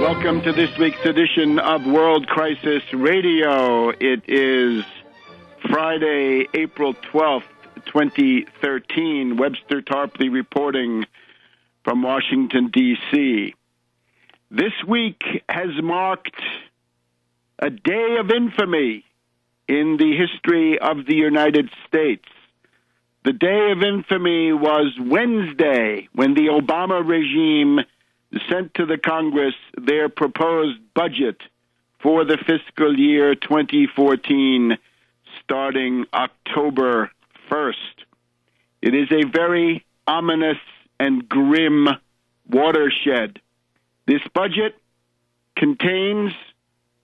Welcome to this week's edition of World Crisis Radio. It is Friday, April 12th, 2013. Webster Tarpley reporting from Washington, D.C. This week has marked a day of infamy in the history of the United States. The day of infamy was Wednesday, when the Obama regime sent to the Congress their proposed budget for the fiscal year 2014, starting October 1st. It is a very ominous and grim watershed. This budget contains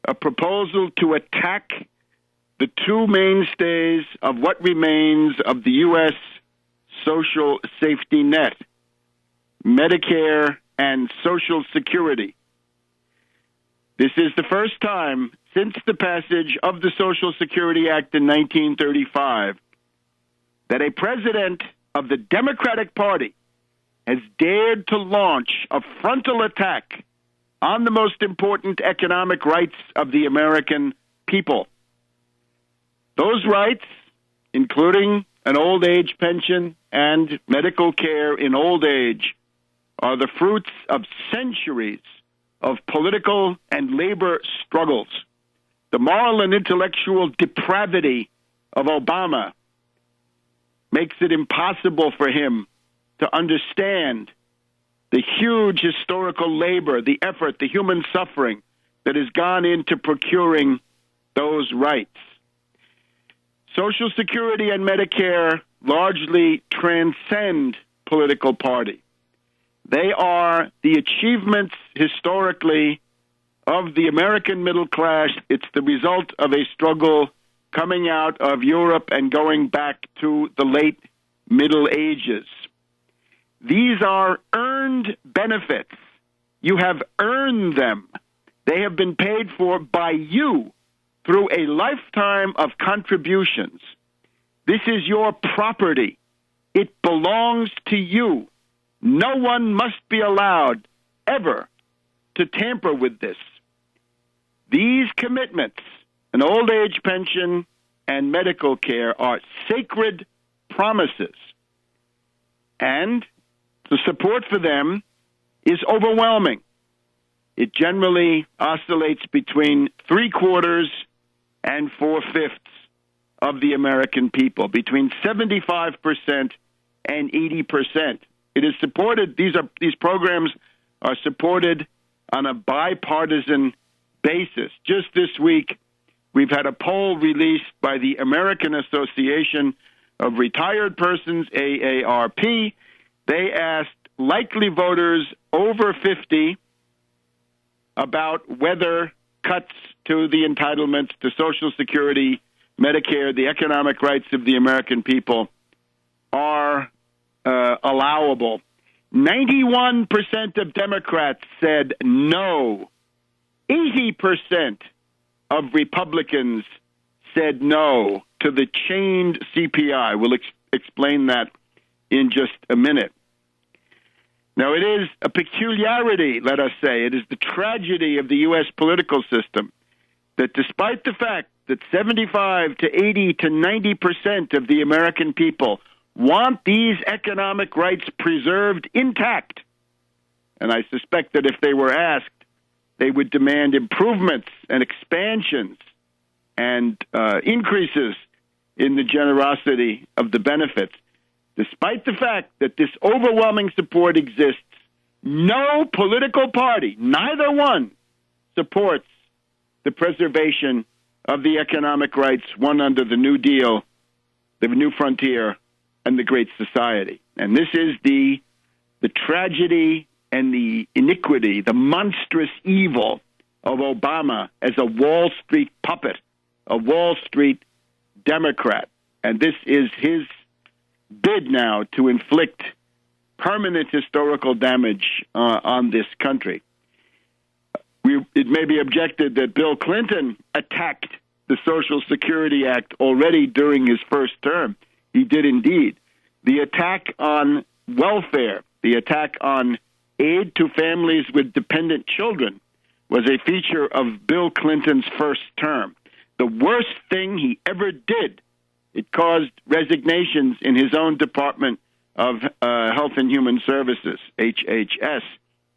a proposal to attack the two mainstays of what remains of the U.S. social safety net, Medicare and Social Security. This is the first time since the passage of the Social Security Act in 1935 that a president of the Democratic Party has dared to launch a frontal attack on the most important economic rights of the American people. Those rights, including an old age pension and medical care in old age, are the fruits of centuries of political and labor struggles. The moral and intellectual depravity of Obama makes it impossible for him to understand the huge historical labor, the effort, the human suffering that has gone into procuring those rights. Social Security and Medicare largely transcend political party. They are the achievements historically of the American middle class. It's the result of a struggle coming out of Europe and going back to the late Middle Ages. These are earned benefits. You have earned them. They have been paid for by you through a lifetime of contributions. This is your property. It belongs to you. No one must be allowed ever to tamper with this. These commitments, an old age pension and medical care, are sacred promises. And the support for them is overwhelming. It generally oscillates between 3/4 and 4/5 of the American people, between 75% and 80%. It is supported, these programs are supported on a bipartisan basis. Just this week, we've had a poll released by the American Association of Retired Persons, AARP. They asked likely voters over 50 about whether cuts to the entitlements to Social Security, Medicare, the economic rights of the American people are allowable. 91% of Democrats said no. 80% of Republicans said no to the chained CPI. We'll explain that in just a minute. Now, it is a peculiarity, let us say, it is the tragedy of the U.S. political system that despite the fact that 75 to 80 to 90% of the American people want these economic rights preserved intact, and I suspect that if they were asked, they would demand improvements and expansions and increases in the generosity of the benefits. Despite the fact that this overwhelming support exists, no political party, neither one, supports the preservation of the economic rights won under the New Deal, the New Frontier, and the Great Society. And this is the tragedy and the iniquity, the monstrous evil of Obama as a Wall Street puppet, a Wall Street Democrat. And this is his bid now to inflict permanent historical damage on this country. It may be objected that Bill Clinton attacked the Social Security Act already during his first term. He did indeed. The attack on welfare, the attack on aid to families with dependent children, was a feature of Bill Clinton's first term. The worst thing he ever did, it caused resignations in his own Department of Health and Human Services, HHS.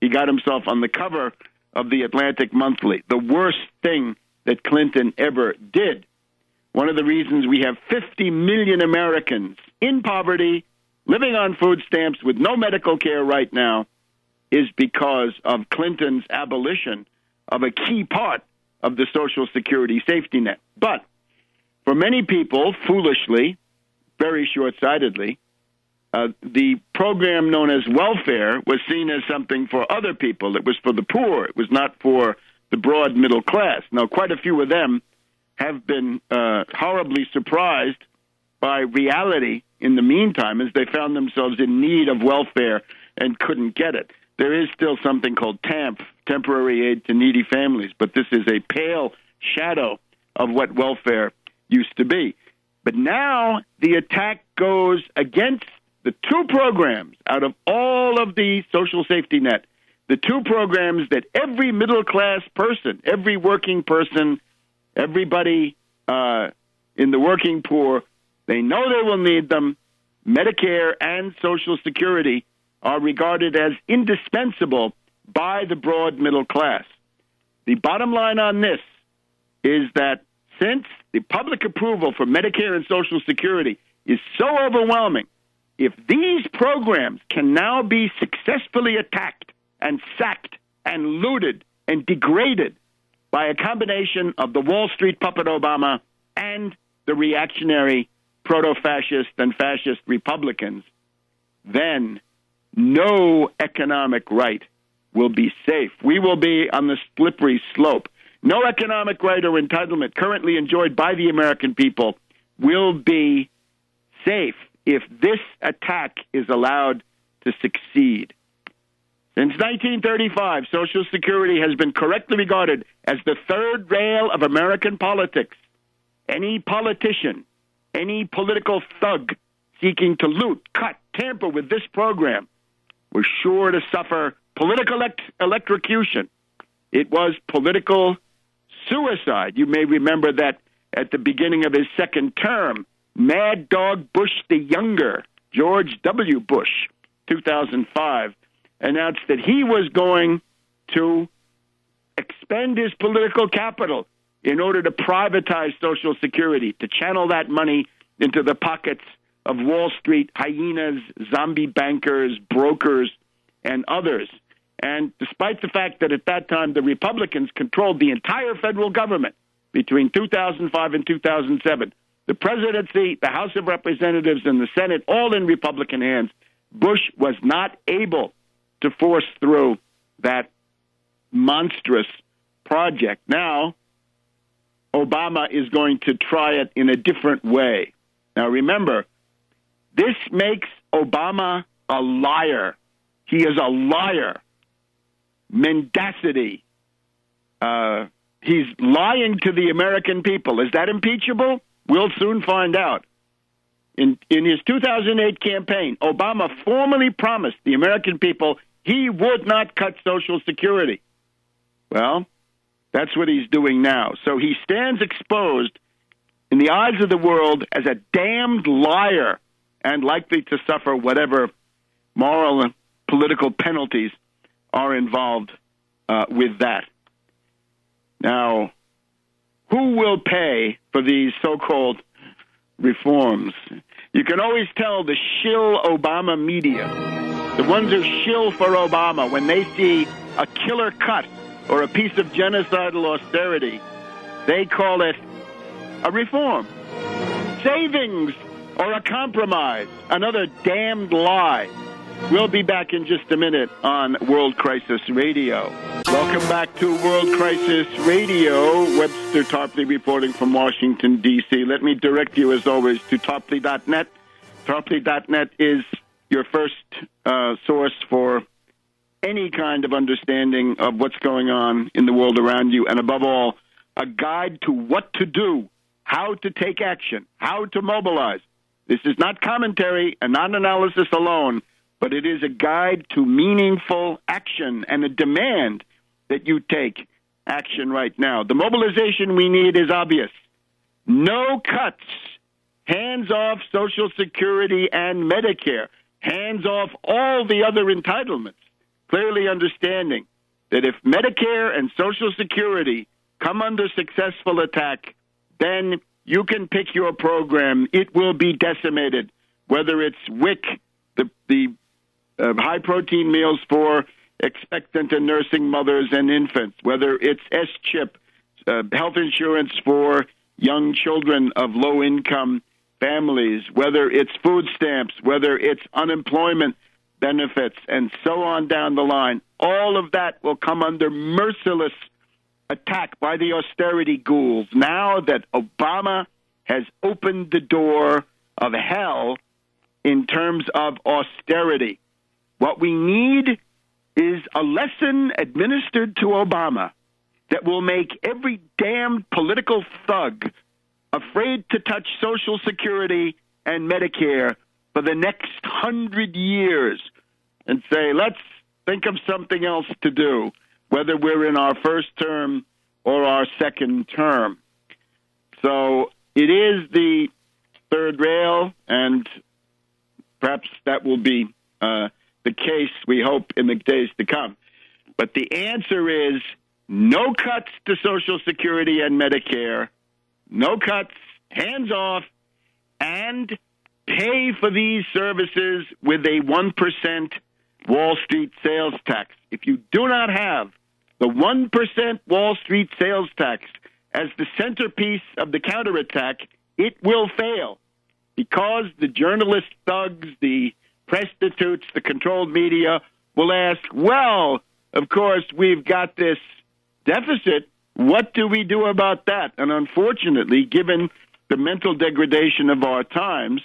He got himself on the cover of the Atlantic Monthly. The worst thing that Clinton ever did. One of the reasons we have 50 million Americans in poverty, living on food stamps with no medical care right now, is because of Clinton's abolition of a key part of the Social Security safety net. But for many people, foolishly, very short-sightedly, the program known as welfare was seen as something for other people. It was for the poor. It was not for the broad middle class. Now, quite a few of them have been horribly surprised by reality in the meantime, as they found themselves in need of welfare and couldn't get it. There is still something called TAMF, Temporary Aid to Needy Families, but this is a pale shadow of what welfare used to be. But now the attack goes against the two programs out of all of the social safety net, the two programs that every middle-class person, every working person, everybody in the working poor, they know they will need them. Medicare and Social Security are regarded as indispensable by the broad middle class. The bottom line on this is that since the public approval for Medicare and Social Security is so overwhelming, if these programs can now be successfully attacked and sacked and looted and degraded by a combination of the Wall Street puppet Obama and the reactionary proto-fascist and fascist Republicans, then no economic right will be safe. We will be on the slippery slope. No economic right or entitlement currently enjoyed by the American people will be safe if this attack is allowed to succeed. Since 1935, Social Security has been correctly regarded as the third rail of American politics. Any politician, any political thug seeking to loot, cut, tamper with this program was sure to suffer political electrocution. It was political suicide. You may remember that at the beginning of his second term, Mad Dog Bush the Younger, George W. Bush, 2005, announced that he was going to expend his political capital in order to privatize Social Security, to channel that money into the pockets of Wall Street hyenas, zombie bankers, brokers, and others. And despite the fact that at that time the Republicans controlled the entire federal government between 2005 and 2007, the presidency, the House of Representatives, and the Senate, all in Republican hands, Bush was not able to force through that monstrous project. Now, Obama is going to try it in a different way. Now, remember, this makes Obama a liar. He is a liar. Mendacity. He's lying to the American people. Is that impeachable? We'll soon find out. In his 2008 campaign, Obama formally promised the American people he would not cut Social Security. Well, that's what he's doing now. So he stands exposed in the eyes of the world as a damned liar and likely to suffer whatever moral and political penalties are involved with that. Now, who will pay for these so-called reforms? You can always tell the shill Obama media, the ones who shill for Obama, when they see a killer cut or a piece of genocidal austerity, they call it a reform. Savings or a compromise, another damned lie. We'll be back in just a minute on World Crisis Radio. Welcome back to World Crisis Radio. Webster Tarpley reporting from Washington, D.C. Let me direct you, as always, to Tarpley.net. Tarpley.net is your first source for any kind of understanding of what's going on in the world around you, and above all, a guide to what to do, how to take action, how to mobilize. This is not commentary and not analysis alone, but it is a guide to meaningful action and a demand that you take action right now. The mobilization we need is obvious. No cuts. Hands off Social Security and Medicare. Hands off all the other entitlements. Clearly understanding that if Medicare and Social Security come under successful attack, then you can pick your program. It will be decimated, whether it's WIC, the high-protein meals for expectant and nursing mothers and infants, whether it's S-CHIP, health insurance for young children of low-income families, whether it's food stamps, whether it's unemployment benefits, and so on down the line. All of that will come under merciless attack by the austerity ghouls now that Obama has opened the door of hell in terms of austerity. What we need is a lesson administered to Obama that will make every damned political thug afraid to touch Social Security and Medicare for the next 100 years and say, let's think of something else to do, whether we're in our first term or our second term. So it is the third rail, and perhaps that will be the case, we hope, in the days to come. But the answer is no cuts to Social Security and Medicare, no cuts, hands off, and pay for these services with a 1% Wall Street sales tax. If you do not have the 1% Wall Street sales tax as the centerpiece of the counterattack, it will fail because the journalist thugs, the prostitutes, the controlled media will ask, well, of course, we've got this deficit. What do we do about that? And unfortunately, given the mental degradation of our times,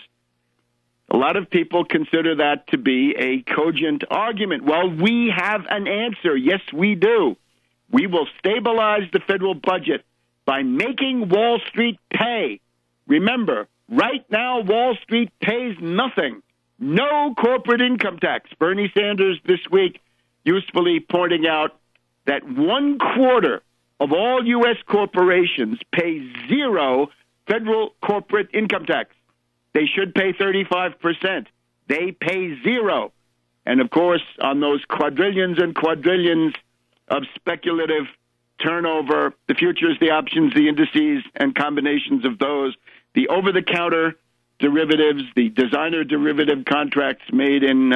a lot of people consider that to be a cogent argument. Well, we have an answer. Yes, we do. We will stabilize the federal budget by making Wall Street pay. Remember, right now, Wall Street pays nothing. No corporate income tax. Bernie Sanders this week usefully pointing out that 1/4 of all U.S. corporations pay zero federal corporate income tax. They should pay 35%. They pay zero. And, of course, on those quadrillions and quadrillions of speculative turnover, the futures, the options, the indices, and combinations of those, the over-the-counter derivatives, the designer derivative contracts made in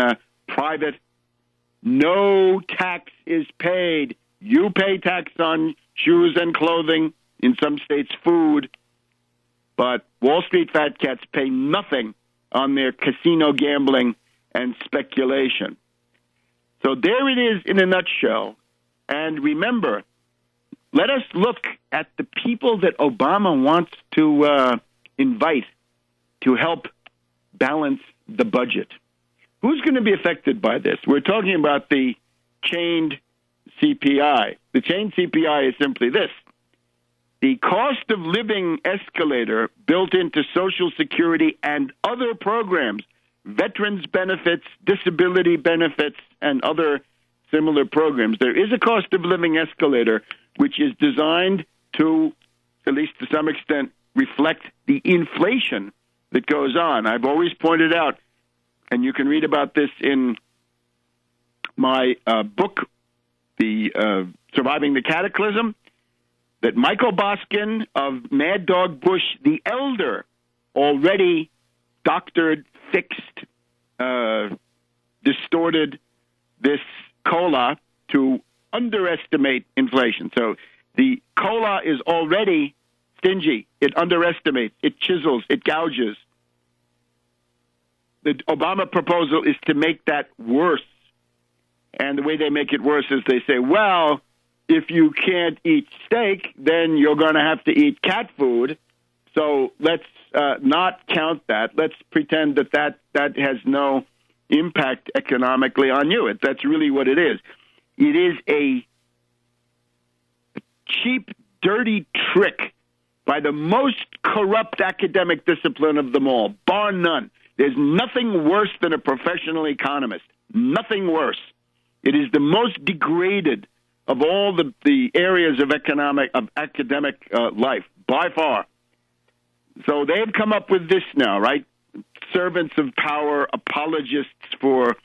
private, no tax is paid. You pay tax on shoes and clothing, in some states food, but Wall Street fat cats pay nothing on their casino gambling and speculation. So there it is in a nutshell. And remember, let us look at the people that Obama wants to invite to help balance the budget. Who's going to be affected by this? We're talking about the chained CPI. The chained CPI is simply this. The cost of living escalator built into Social Security and other programs, veterans benefits, disability benefits, and other similar programs. There is a cost of living escalator which is designed to, at least to some extent, reflect the inflation that goes on. I've always pointed out, and you can read about this in my book, the Surviving the Cataclysm, that Michael Boskin of Mad Dog Bush the Elder already doctored, fixed, distorted this COLA to underestimate inflation. So the COLA is already stingy. It underestimates, it chisels, it gouges. The Obama proposal is to make that worse. And the way they make it worse is they say, well, if you can't eat steak, then you're going to have to eat cat food. So let's not count that. Let's pretend that has no impact economically on you. That's really what it is. It is a cheap, dirty trick by the most corrupt academic discipline of them all, bar none. There's nothing worse than a professional economist. Nothing worse. It is the most degraded of all the areas of academic life, by far. So they've come up with this now, right? Servants of power, apologists for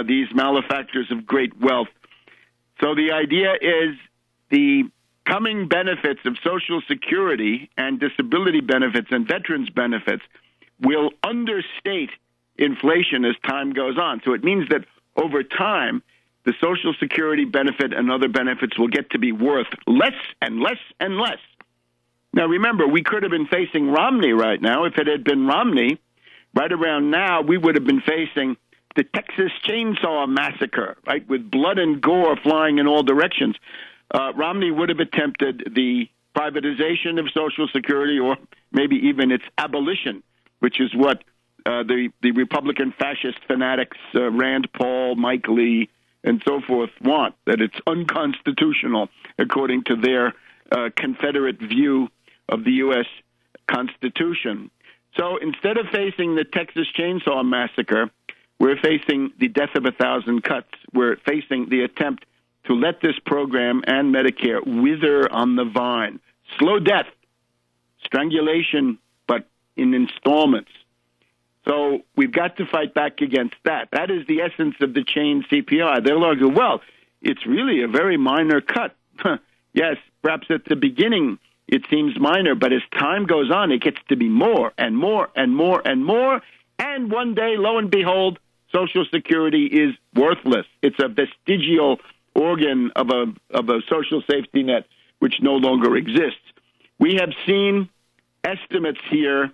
these malefactors of great wealth. So the idea is the coming benefits of Social Security and disability benefits and veterans benefits will understate inflation as time goes on. So it means that over time, the Social Security benefit and other benefits will get to be worth less and less and less. Now, remember, we could have been facing Romney right now. If it had been Romney, right around now, we would have been facing the Texas Chainsaw Massacre, right, with blood and gore flying in all directions. Romney would have attempted the privatization of Social Security or maybe even its abolition, which is what the Republican fascist fanatics, Rand Paul, Mike Lee, and so forth want, that it's unconstitutional according to their Confederate view of the U.S. Constitution. So instead of facing the Texas Chainsaw Massacre, we're facing the death of 1,000 cuts. We're facing the attempt to let this program and Medicare wither on the vine. Slow death, strangulation, but in installments. So we've got to fight back against that. That is the essence of the chain CPI. They'll argue, well, it's really a very minor cut. Yes, perhaps at the beginning it seems minor, but as time goes on, it gets to be more and more and more and more. And one day, lo and behold, Social Security is worthless. It's a vestigial organ of a social safety net which no longer exists. We have seen estimates here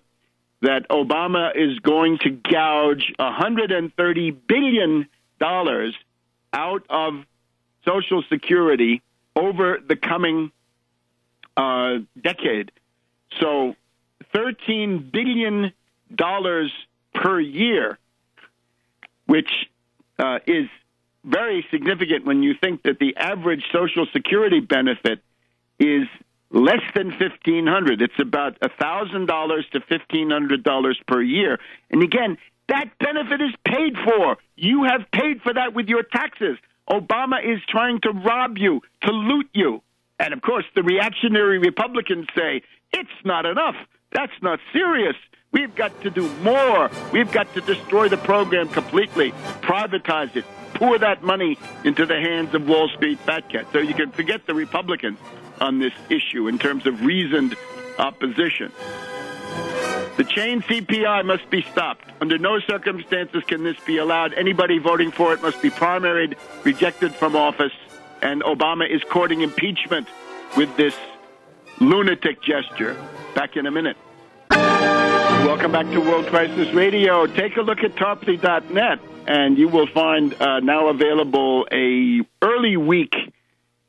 that Obama is going to gouge $130 billion out of Social Security over the coming decade. So $13 billion per year, which is very significant when you think that the average Social Security benefit is less than $1,500. It's about $1,000 to $1,500 per year. And again, that benefit is paid for. You have paid for that with your taxes. Obama is trying to rob you, to loot you. And of course, the reactionary Republicans say, it's not enough. That's not serious. We've got to do more. We've got to destroy the program completely, privatize it, pour that money into the hands of Wall Street fat cats. So you can forget the Republicans on this issue in terms of reasoned opposition. The chain CPI must be stopped. Under no circumstances can this be allowed. Anybody voting for it must be primaried, rejected from office, and Obama is courting impeachment with this lunatic gesture. Back in a minute. Welcome back to World Crisis Radio. Take a look at Tarpley.net, and you will find now available a early week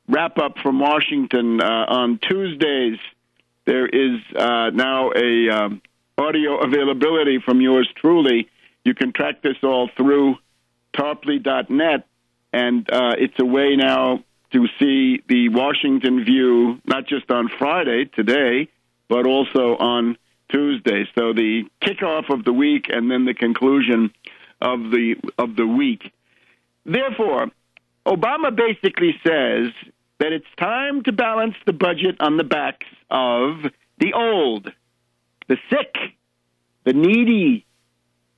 wrap-up from Washington on Tuesdays. There is now a audio availability from yours truly. You can track this all through Tarpley.net, and it's a way now to see the Washington view, not just on Friday, today, but also on Tuesday. So the kickoff of the week and then the conclusion of the week. Therefore, Obama basically says that it's time to balance the budget on the backs of the old, the sick, the needy,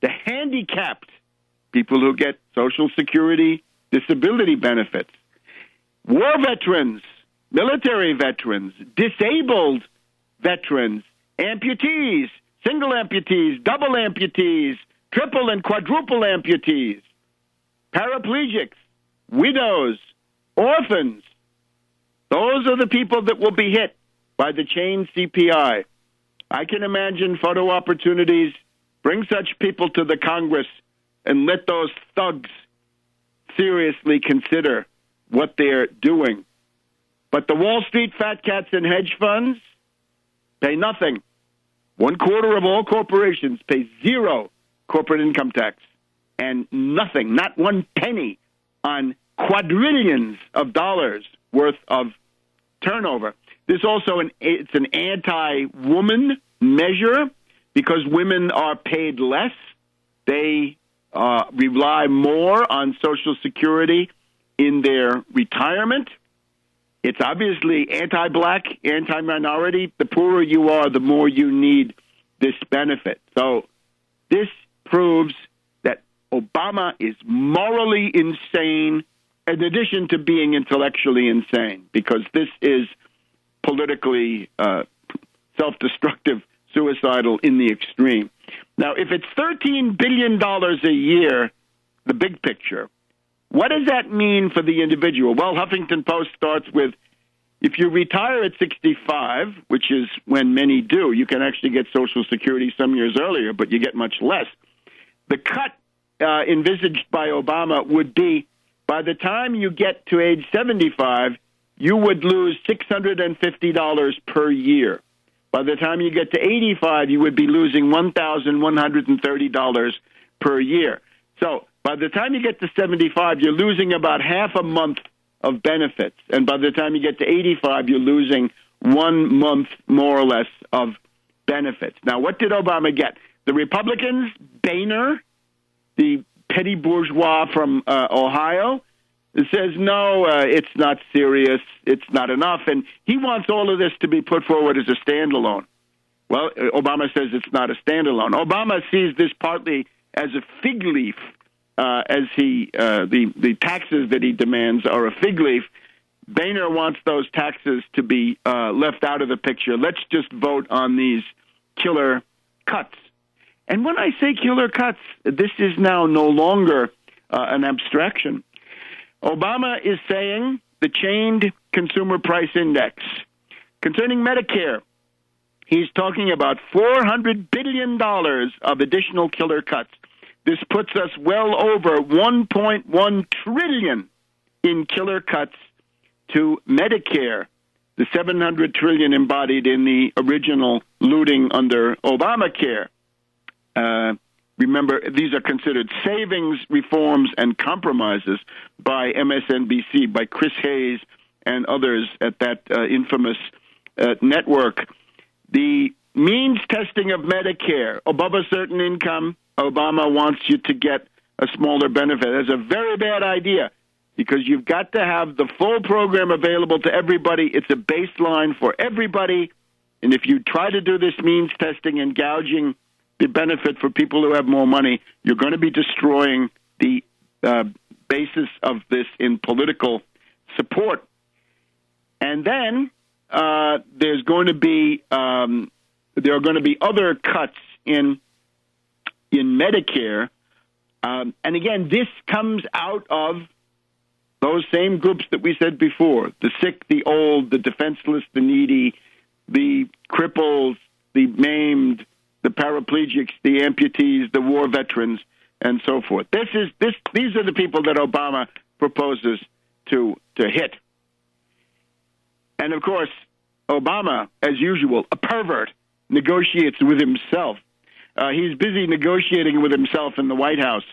the handicapped, people who get Social Security disability benefits, war veterans, military veterans, disabled veterans, amputees, single amputees, double amputees, triple and quadruple amputees, paraplegics, widows, orphans. Those are the people that will be hit by the chain CPI. I can imagine photo opportunities. Bring such people to the Congress and let those thugs seriously consider what they're doing. But the Wall Street fat cats and hedge funds pay nothing. 1/4 of all corporations pay zero corporate income tax and nothing, not one penny, on quadrillions of dollars worth of turnover. There's also it's an anti-woman measure because women are paid less. They rely more on Social Security in their retirement. It's obviously anti-black, anti-minority. The poorer you are, the more you need this benefit. So this proves that Obama is morally insane, in addition to being intellectually insane, because this is politically self-destructive, suicidal in the extreme. Now, if it's $13 billion a year, the big picture, what does that mean for the individual? Well, Huffington Post starts with, if you retire at 65, which is when many do, you can actually get Social Security some years earlier, but you get much less. The cut envisaged by Obama would be, by the time you get to age 75, you would lose $650 per year. By the time you get to 85, you would be losing $1,130 per year. So by the time you get to 75, you're losing about half a month of benefits. And by the time you get to 85, you're losing 1 month, more or less, of benefits. Now, what did Obama get? The Republicans, Boehner, the petty bourgeois from Ohio, says, no, it's not serious, it's not enough, and he wants all of this to be put forward as a standalone. Well, Obama says it's not a standalone. Obama sees this partly as a fig leaf, the taxes that he demands are a fig leaf. Boehner wants those taxes to be left out of the picture. Let's just vote on these killer cuts. And when I say killer cuts, this is now no longer an abstraction. Obama is saying the chained consumer price index. Concerning Medicare, he's talking about $400 billion of additional killer cuts. This puts us well over $1.1 trillion in killer cuts to Medicare, the $700 trillion embodied in the original looting under Obamacare. Remember, these are considered savings, reforms, and compromises by MSNBC, by Chris Hayes and others at that infamous network. The means testing of Medicare, above a certain income, Obama wants you to get a smaller benefit. That's a very bad idea, because you've got to have the full program available to everybody. It's a baseline for everybody. And if you try to do this means testing and gouging the benefit for people who have more money, you're going to be destroying the basis of this in political support. And then there are going to be other cuts in Medicare. And again, this comes out of those same groups that we said before: the sick, the old, the defenseless, the needy, the cripples, the maimed, the paraplegics, the amputees, the war veterans, and so forth. These are the people that Obama proposes to hit. And of course, Obama, as usual, a pervert, negotiates with himself. He's busy negotiating with himself in the White House,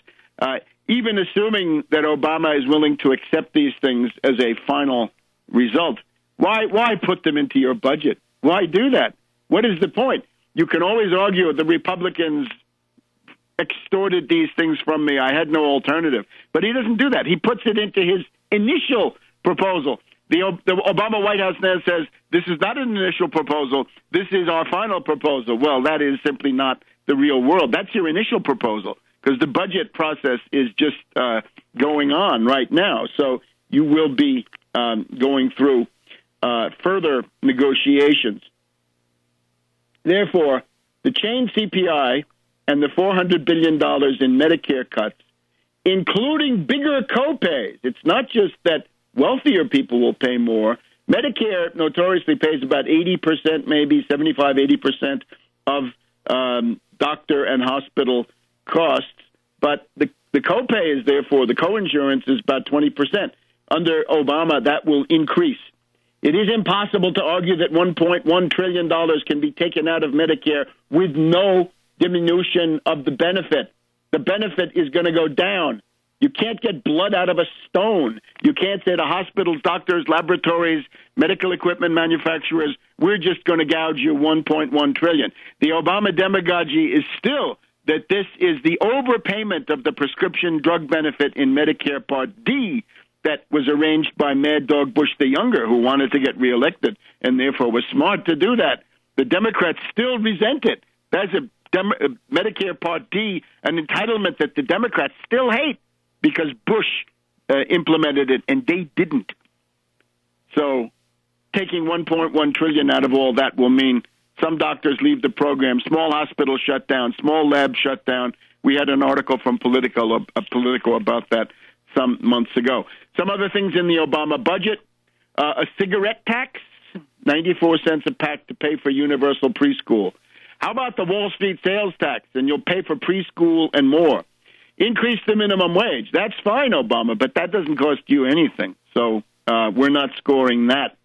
even assuming that Obama is willing to accept these things as a final result. Why put them into your budget? Why do that? What is the point? You can always argue the Republicans extorted these things from me. I had no alternative. But he doesn't do that. He puts it into his initial proposal. The Obama White House now says, this is not an initial proposal. This is our final proposal. Well, that is simply not the real world. That's your initial proposal, because the budget process is just going on right now. So you will be going through further negotiations. Therefore, the chain CPI and the $400 billion in Medicare cuts, including bigger copays. It's not just that wealthier people will pay more. Medicare notoriously pays about 80%, maybe 75, 80% of doctor and hospital costs. But the copay is therefore, the coinsurance is about 20%. Under Obama, that will increase. It is impossible to argue that $1.1 trillion can be taken out of Medicare with no diminution of the benefit. The benefit is going to go down. You can't get blood out of a stone. You can't say to hospitals, doctors, laboratories, medical equipment manufacturers, we're just going to gouge you $1.1 trillion. The Obama demagogy is still that this is the overpayment of the prescription drug benefit in Medicare Part D that was arranged by Mad Dog Bush the Younger, who wanted to get reelected and therefore was smart to do that. The Democrats still resent it. That's a Medicare Part D, an entitlement that the Democrats still hate because Bush implemented it and they didn't. So taking $1.1 trillion out of all that will mean some doctors leave the program, small hospitals shut down, small labs shut down. We had an article from Politico about that some months ago. Some other things in the Obama budget, a cigarette tax, 94 cents a pack to pay for universal preschool. How about the Wall Street sales tax, and you'll pay for preschool and more? Increase the minimum wage. That's fine, Obama, but that doesn't cost you anything. So we're not scoring that.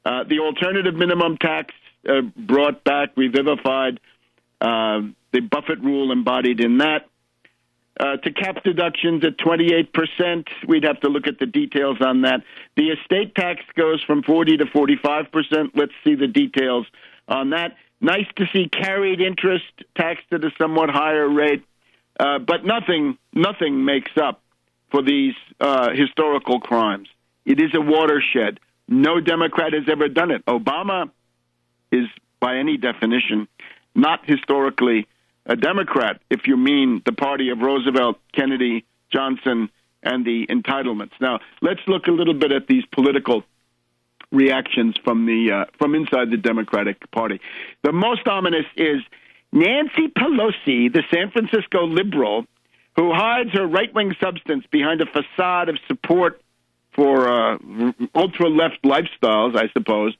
The alternative minimum tax brought back, revivified, the Buffett rule embodied in that. To cap deductions at 28%, we'd have to look at the details on that. The estate tax goes from 40 to 45%. Let's see the details on that. Nice to see carried interest taxed at a somewhat higher rate, but nothing makes up for these historical crimes. It is a watershed. No Democrat has ever done it. Obama is, by any definition, not historically a Democrat, if you mean the party of Roosevelt, Kennedy, Johnson, and the entitlements. Now, let's look a little bit at these political reactions from inside the Democratic Party. The most ominous is Nancy Pelosi, the San Francisco liberal, who hides her right-wing substance behind a facade of support for ultra-left lifestyles, I suppose.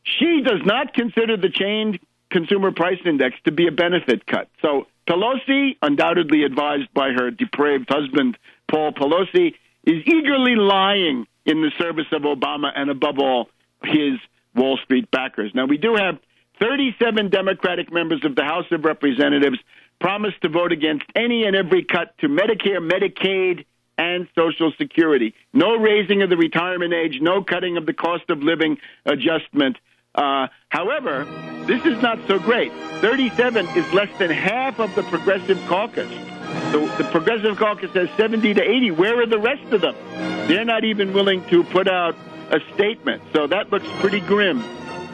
She does not consider the chained consumer price index to be a benefit cut. So Pelosi, undoubtedly advised by her depraved husband, Paul Pelosi, is eagerly lying in the service of Obama and, above all, his Wall Street backers. Now, we do have 37 Democratic members of the House of Representatives promised to vote against any and every cut to Medicare, Medicaid, and Social Security. No raising of the retirement age, no cutting of the cost of living adjustment. However, this is not so great. 37 is less than half of the Progressive Caucus. So the Progressive Caucus has 70 to 80. Where are the rest of them? They're not even willing to put out a statement. So that looks pretty grim.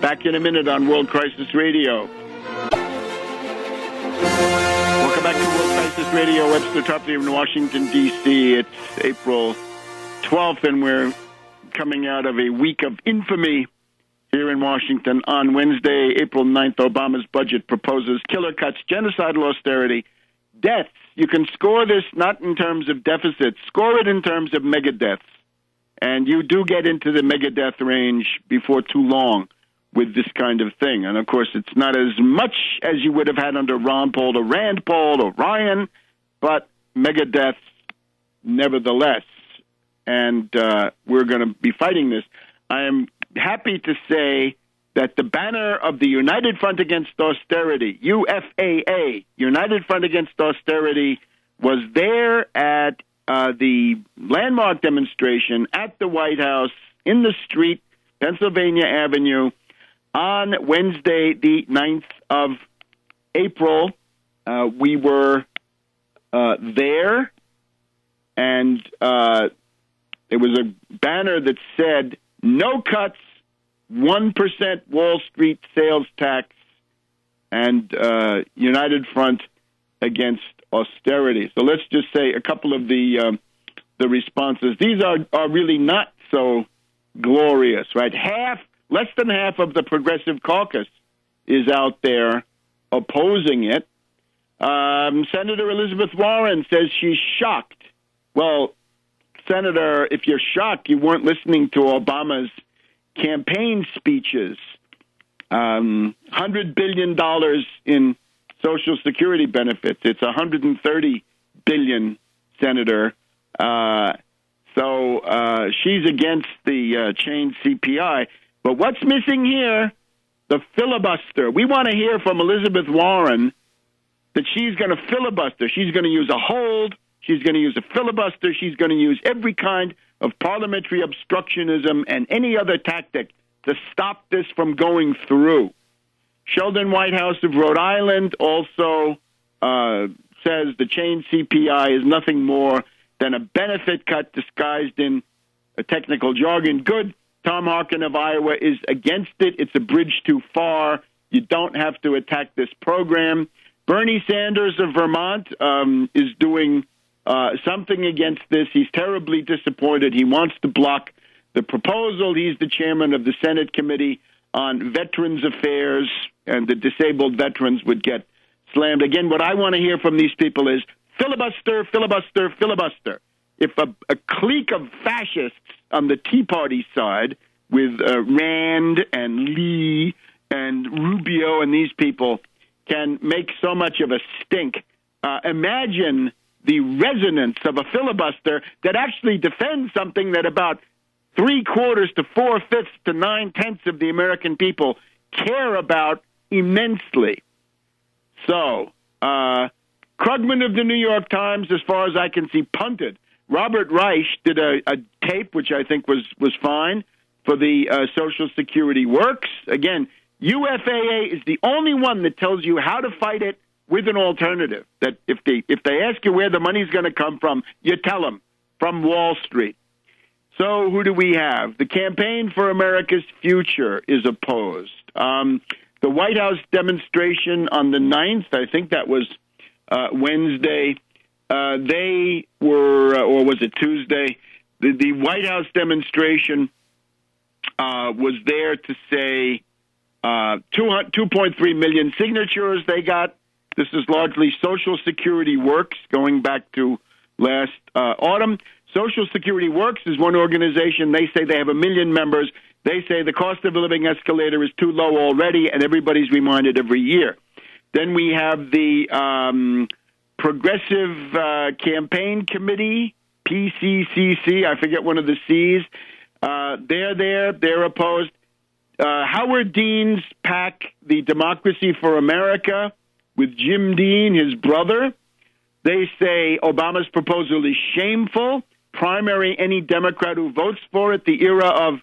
Back in a minute on World Crisis Radio. Welcome back to World Crisis Radio. Webster Tarpley in Washington, D.C. It's April 12th, and we're coming out of a week of infamy here in Washington. On Wednesday, April 9th, Obama's budget proposes killer cuts, genocidal austerity, deaths. You can score this not in terms of deficits, score it in terms of mega deaths. And you do get into the mega death range before too long with this kind of thing. And, of course, it's not as much as you would have had under Ron Paul or Rand Paul or Ryan, but mega deaths nevertheless. And we're going to be fighting this. I am happy to say that the banner of the United Front Against Austerity, UFAA, United Front Against Austerity, was there at the landmark demonstration at the White House in the street, Pennsylvania Avenue, on Wednesday, the 9th of April. We were there, and there was a banner that said, "No cuts, 1% Wall Street sales tax, and United Front Against Austerity." So let's just say a couple of the responses. These are really not so glorious, right? Less than half of the Progressive Caucus is out there opposing it. Senator Elizabeth Warren says she's shocked. Well, Senator, if you're shocked, you weren't listening to Obama's campaign speeches. $100 billion in Social Security benefits. It's $130 billion, Senator. So she's against the chained CPI. But what's missing here? The filibuster. We want to hear from Elizabeth Warren that she's going to filibuster. She's going to use a hold. She's going to use a filibuster. She's going to use every kind of parliamentary obstructionism and any other tactic to stop this from going through. Sheldon Whitehouse of Rhode Island also says the chained CPI is nothing more than a benefit cut disguised in technical jargon. Good. Tom Harkin of Iowa is against it. It's a bridge too far. You don't have to attack this program. Bernie Sanders of Vermont is doing something against this. He's terribly disappointed. He wants to block the proposal. He's the chairman of the Senate Committee on Veterans Affairs, and the disabled veterans would get slammed. Again, what I want to hear from these people is filibuster, filibuster, filibuster. If a clique of fascists on the Tea Party side with Rand and Lee and Rubio and these people can make so much of a stink, imagine the resonance of a filibuster that actually defends something that about 3/4 to 4/5 to 9/10 of the American people care about immensely. So, Krugman of the New York Times, as far as I can see, punted. Robert Reich did a tape, which I think was fine, for the Social Security Works. Again, UFAA is the only one that tells you how to fight it with an alternative. That if they ask you where the money's going to come from, you tell them, from Wall Street. So who do we have? The Campaign for America's Future is opposed. The White House demonstration on the 9th, I think that was Wednesday, they were, or was it Tuesday? The White House demonstration was there to say 2.3 million signatures they got. This is largely Social Security Works, going back to last autumn. Social Security Works is one organization. They say they have 1 million members. They say the cost of living escalator is too low already, and everybody's reminded every year. Then we have the Progressive Campaign Committee, PCCC, I forget one of the C's. They're opposed. Howard Dean's PAC, the Democracy for America, with Jim Dean, his brother. They say Obama's proposal is shameful. Primary any Democrat who votes for it. The era of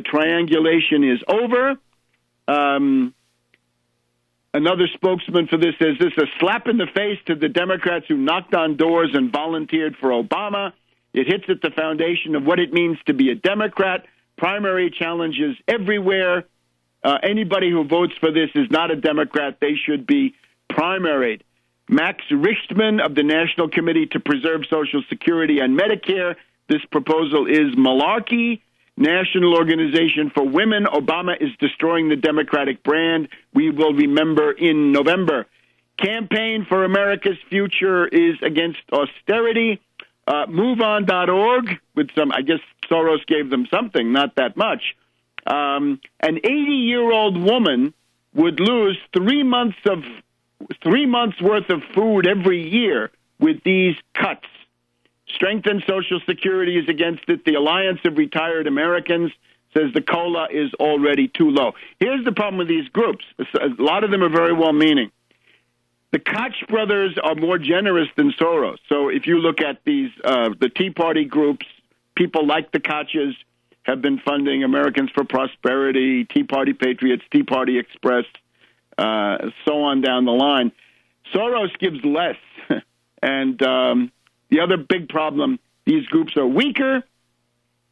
triangulation is over. Another spokesman for this says this is a slap in the face to the Democrats who knocked on doors and volunteered for Obama. It hits at the foundation of what it means to be a Democrat. Primary challenges everywhere. Anybody who votes for this is not a Democrat. They should be primaried. Max Richtman of the National Committee to Preserve Social Security and Medicare. This proposal is malarkey. National Organization for Women. Obama is destroying the Democratic brand. We will remember in November. Campaign for America's Future is against austerity. MoveOn.org, with some, I guess Soros gave them something, not that much. An 80-year-old woman would lose 3 months worth of food every year with these cuts. Strengthen Social Security is against it. The Alliance of Retired Americans says the COLA is already too low. Here's the problem with these groups. A lot of them are very well-meaning. The Koch brothers are more generous than Soros. So if you look at these, the Tea Party groups, people like the Koches have been funding Americans for Prosperity, Tea Party Patriots, Tea Party Express, so on down the line. Soros gives less. And the other big problem, these groups are weaker,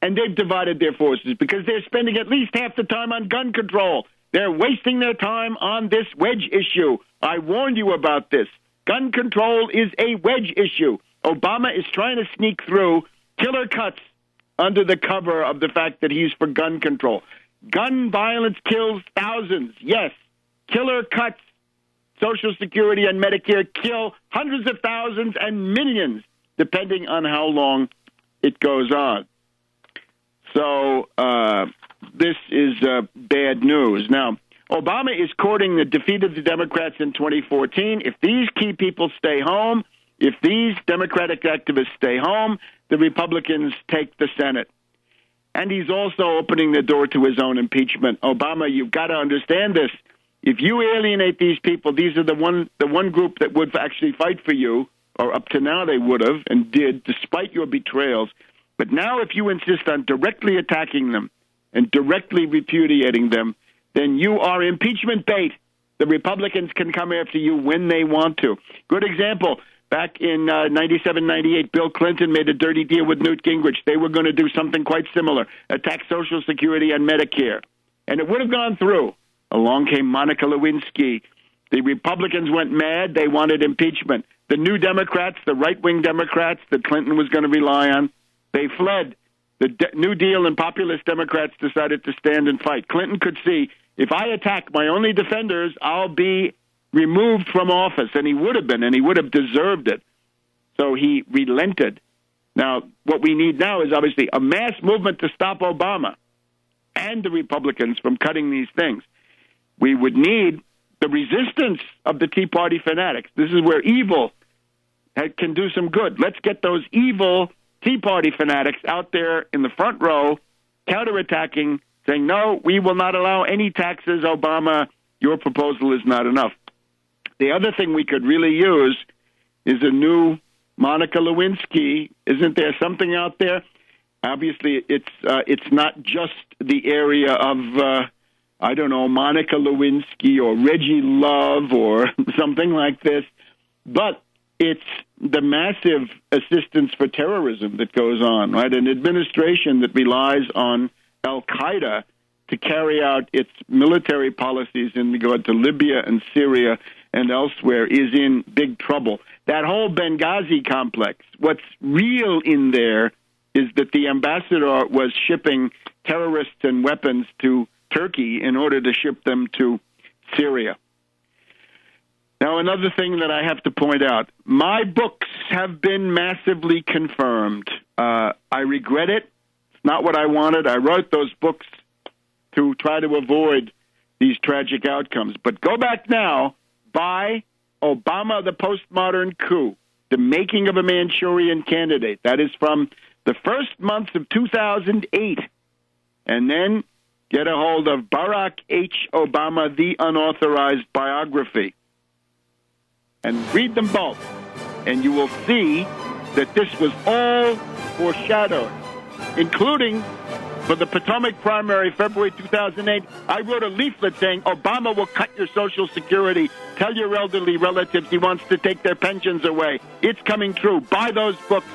and they've divided their forces because they're spending at least half the time on gun control. They're wasting their time on this wedge issue. I warned you about this. Gun control is a wedge issue. Obama is trying to sneak through killer cuts under the cover of the fact that he's for gun control. Gun violence kills thousands, yes. Killer cuts, Social Security and Medicare kill hundreds of thousands and millions, depending on how long it goes on. So this is bad news. Now, Obama is courting the defeat of the Democrats in 2014. If these key people stay home, if these Democratic activists stay home, the Republicans take the Senate. And he's also opening the door to his own impeachment. Obama, you've got to understand this. If you alienate these people, these are the one group that would actually fight for you, or up to now they would have and did, despite your betrayals. But now if you insist on directly attacking them and directly repudiating them, then you are impeachment bait. The Republicans can come after you when they want to. Good example, Back in 97, 98, Bill Clinton made a dirty deal with Newt Gingrich. They were going to do something quite similar, attack Social Security and Medicare. And it would have gone through. Along came Monica Lewinsky. The Republicans went mad. They wanted impeachment. The new Democrats, the right-wing Democrats that Clinton was going to rely on, they fled. The New Deal and populist Democrats decided to stand and fight. Clinton could see, if I attack my only defenders, I'll be removed from office, and he would have been, and he would have deserved it. So he relented. Now, what we need now is obviously a mass movement to stop Obama and the Republicans from cutting these things. We would need the resistance of the Tea Party fanatics. This is where evil can do some good. Let's get those evil Tea Party fanatics out there in the front row, counterattacking, saying, no, we will not allow any taxes, Obama, your proposal is not enough. The other thing we could really use is a new Monica Lewinsky. Isn't there something out there? Obviously, it's not just the area of, I don't know, Monica Lewinsky or Reggie Love or something like this, but it's the massive assistance for terrorism that goes on, right? An administration that relies on Al-Qaeda to carry out its military policies in regard to Libya and Syria and elsewhere is in big trouble. That whole Benghazi complex, what's real in there is that the ambassador was shipping terrorists and weapons to Turkey in order to ship them to Syria. Now, another thing that I have to point out, my books have been massively confirmed. I regret it. It's not what I wanted. I wrote those books to try to avoid these tragic outcomes. But go back now, buy Obama, the Postmodern Coup, The Making of a Manchurian Candidate. That is from the first months of 2008. And then get a hold of Barack H. Obama, The Unauthorized Biography. And read them both. And you will see that this was all foreshadowed, including for the Potomac primary, February 2008, I wrote a leaflet saying Obama will cut your Social Security. Tell your elderly relatives he wants to take their pensions away. It's coming true. Buy those books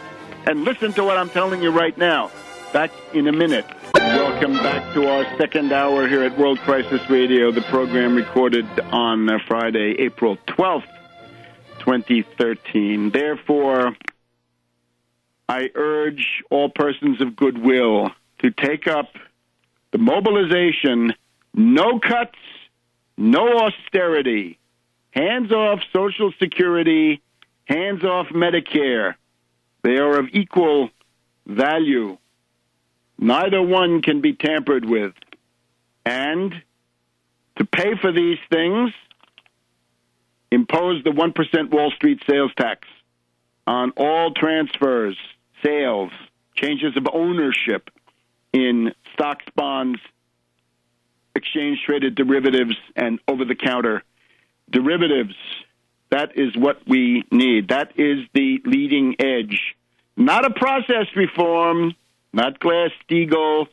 and listen to what I'm telling you right now. Back in a minute. Welcome back to our second hour here at World Crisis Radio, the program recorded on Friday, April 12th, 2013. Therefore, I urge all persons of goodwill to take up the mobilization, no cuts, no austerity, hands off Social Security, hands off Medicare. They are of equal value. Neither one can be tampered with. And to pay for these things, impose the 1% Wall Street sales tax on all transfers, sales, changes of ownership in stocks, bonds, exchange-traded derivatives, and over-the-counter derivatives. That is what we need. That is the leading edge. Not a process reform, not Glass-Steagall,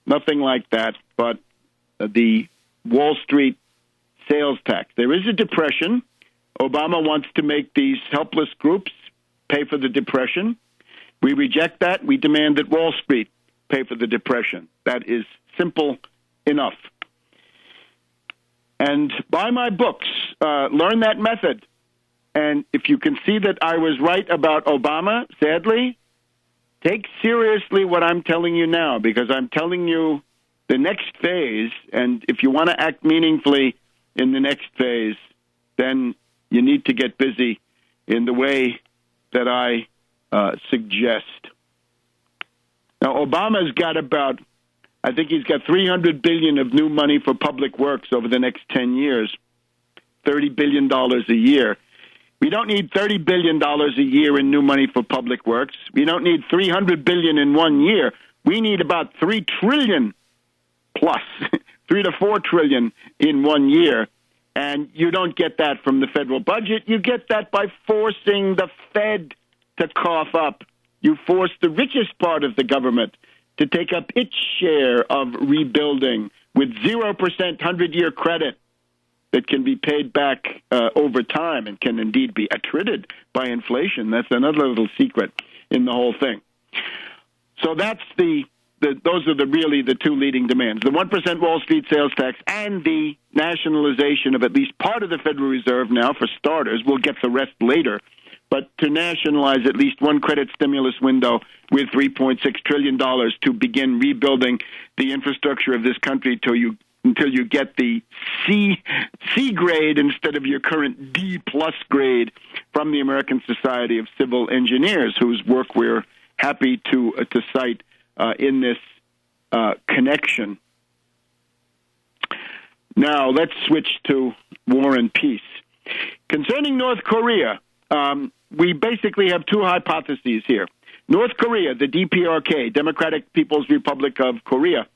nothing like that, but the Wall Street sales tax. There is a depression. Obama wants to make these helpless groups pay for the depression. We reject that. We demand that Wall Street pay for the depression. That is simple enough. And buy my books. Learn that method. And if you can see that I was right about Obama, sadly, take seriously what I'm telling you now, because I'm telling you the next phase, and if you want to act meaningfully in the next phase, then you need to get busy in the way that I suggest. Now, Obama's got about, I think he's got $300 billion of new money for public works over the next 10 years, $30 billion a year. We don't need $30 billion a year in new money for public works. We don't need $300 billion in 1 year. We need about $3 trillion plus, $3 to $4 trillion in 1 year. And you don't get that from the federal budget. You get that by forcing the Fed to cough up. You force the richest part of the government to take up its share of rebuilding with 0% 100-year credit. that can be paid back over time and can indeed be attrited by inflation. That's another little secret in the whole thing. So that's those are really the two leading demands: the 1% Wall Street sales tax and the nationalization of at least part of the Federal Reserve now, for starters. We'll get the rest later. But to nationalize at least one credit stimulus window with $3.6 trillion to begin rebuilding the infrastructure of this country until you get the C grade instead of your current D+ grade from the American Society of Civil Engineers, whose work we're happy to cite in this connection. Now, let's switch to war and peace. Concerning North Korea, we basically have two hypotheses here. North Korea, the DPRK, Democratic People's Republic of Korea.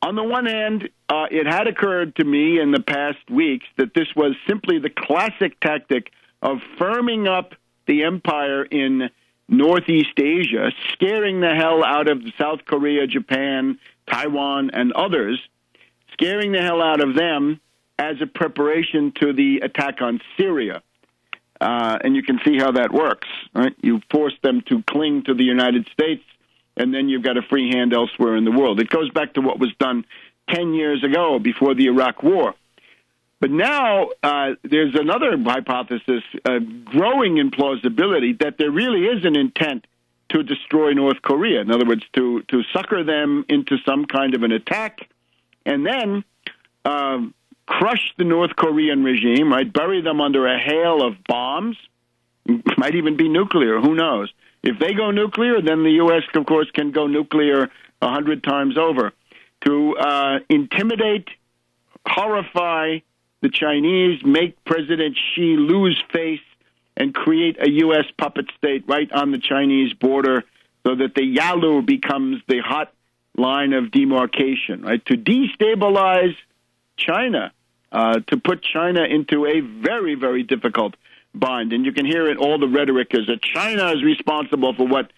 On the one hand, it had occurred to me in the past weeks that this was simply the classic tactic of firming up the empire in Northeast Asia, scaring the hell out of South Korea, Japan, Taiwan, and others, scaring the hell out of them as a preparation to the attack on Syria. And you can see how that works, right? You force them to cling to the United States, and then you've got a free hand elsewhere in the world. It goes back to what was done 10 years ago before the Iraq War. But now there's another hypothesis growing in plausibility that there really is an intent to destroy North Korea. In other words, to sucker them into some kind of an attack and then crush the North Korean regime, right? Bury them under a hail of bombs. It might even be nuclear. Who knows? If they go nuclear, then the U.S., of course, can go nuclear 100 times over. To intimidate, horrify the Chinese, make President Xi lose face, and create a U.S. puppet state right on the Chinese border so that the Yalu becomes the hot line of demarcation, right? To destabilize China, to put China into a very, very difficult bind. And you can hear it, all the rhetoric is that China is responsible for what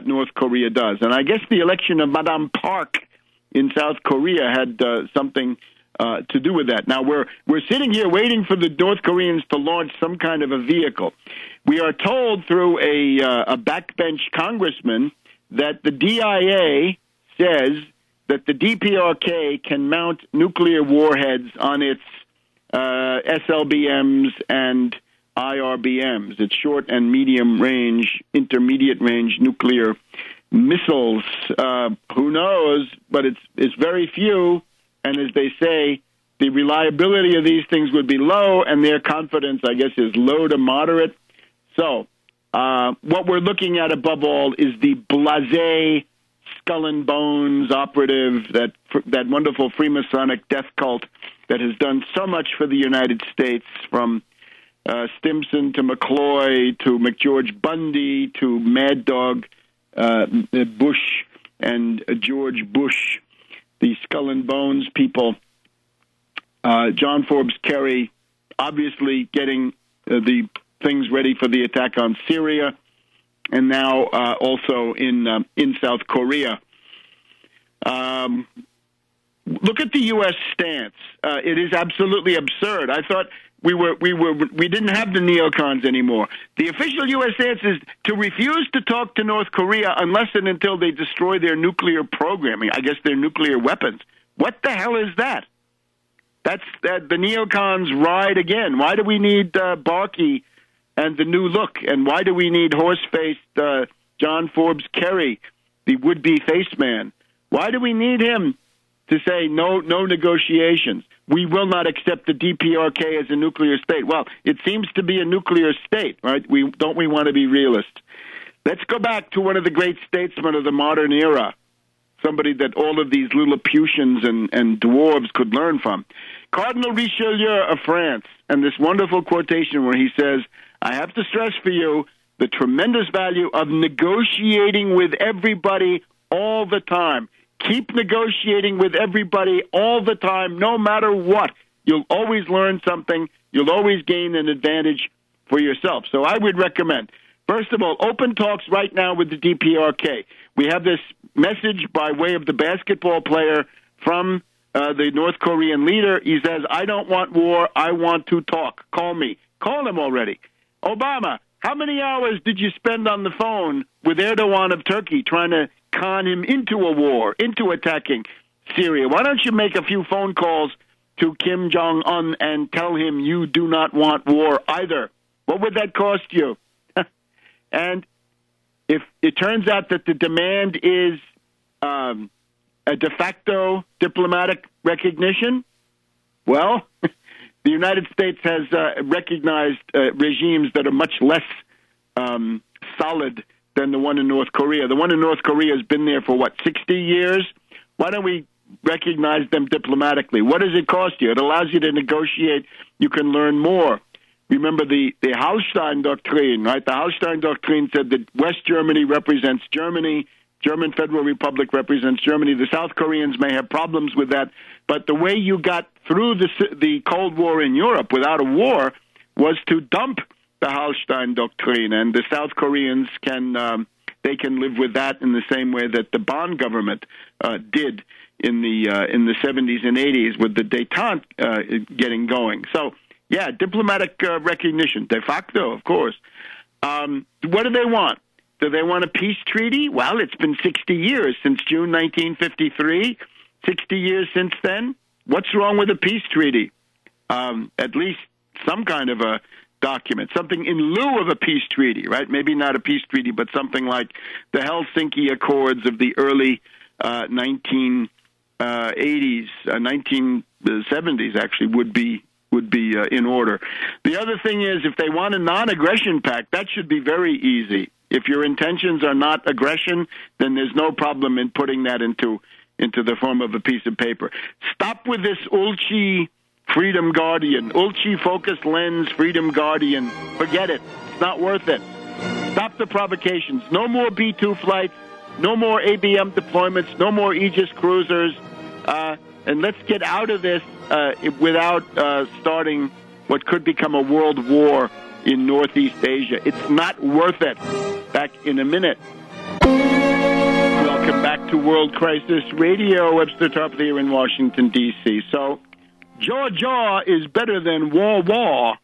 North Korea does. And I guess the election of Madame Park in South Korea had something to do with that. Now, we're sitting here waiting for the North Koreans to launch some kind of a vehicle. We are told through a backbench congressman that the DIA says that the DPRK can mount nuclear warheads on its SLBMs and IRBMs. It's short and medium range, intermediate range nuclear missiles. Who knows? But it's very few. And as they say, the reliability of these things would be low, and their confidence, I guess, is low to moderate. So what we're looking at above all is the blasé skull and bones operative, that wonderful Freemasonic death cult that has done so much for the United States, from Stimson to McCloy to McGeorge Bundy to Mad Dog Bush and George Bush, the skull and bones people. John Forbes Kerry obviously getting the things ready for the attack on Syria, and now also in South Korea. Look at the U.S. stance. It is absolutely absurd. I thought we didn't have the neocons anymore. The official U.S. stance is to refuse to talk to North Korea unless and until they destroy their nuclear programming. I guess their nuclear weapons. What the hell is that? That's the neocons ride again. Why do we need Barkey and the new look? And why do we need horse-faced John Forbes Kerry, the would-be face man? Why do we need him to say no negotiations? We will not accept the DPRK as a nuclear state. Well, it seems to be a nuclear state, right? Don't we want to be realists? Let's go back to one of the great statesmen of the modern era, somebody that all of these Lilliputians and dwarves could learn from. Cardinal Richelieu of France, and this wonderful quotation where he says, I have to stress for you the tremendous value of negotiating with everybody all the time. Keep negotiating with everybody all the time, no matter what. You'll always learn something. You'll always gain an advantage for yourself. So I would recommend, first of all, open talks right now with the DPRK. We have this message by way of the basketball player from the North Korean leader. He says, I don't want war. I want to talk. Call me. Call him already. Obama, how many hours did you spend on the phone with Erdogan of Turkey trying to con him into a war, into attacking Syria? Why don't you make a few phone calls to Kim Jong-un and tell him you do not want war either? What would that cost you? And if it turns out that the demand is a de facto diplomatic recognition, well, the United States has recognized regimes that are much less solid than the one in North Korea. The one in North Korea has been there for, 60 years? Why don't we recognize them diplomatically? What does it cost you? It allows you to negotiate. You can learn more. Remember the Hallstein Doctrine, right? The Hallstein Doctrine said that West Germany represents Germany, German Federal Republic represents Germany. The South Koreans may have problems with that, but the way you got through the Cold War in Europe without a war was to dump the Hallstein Doctrine, and the South Koreans can live with that in the same way that the Bonn government did in the 70s and 80s with the détente getting going. So, yeah, diplomatic recognition, de facto, of course. What do they want? Do they want a peace treaty? Well, it's been 60 years since June 1953, 60 years since then. What's wrong with a peace treaty? At least some kind of a document, something in lieu of a peace treaty, right? Maybe not a peace treaty, but something like the Helsinki Accords of the early 1980s, 1970s actually would be in order. The other thing is, if they want a non-aggression pact, that should be very easy. If your intentions are not aggression, then there's no problem in putting that into the form of a piece of paper. Stop with this Ulchi Freedom Guardian, Ulchi Focus Lens Freedom Guardian. Forget it. It's not worth it. Stop the provocations. No more B-2 flights. No more ABM deployments. No more Aegis cruisers. And let's get out of this without starting what could become a world war in Northeast Asia. It's not worth it. Back in a minute. Welcome back to World Crisis Radio. Webster Tarpley here in Washington, D.C. So, jaw is better than war.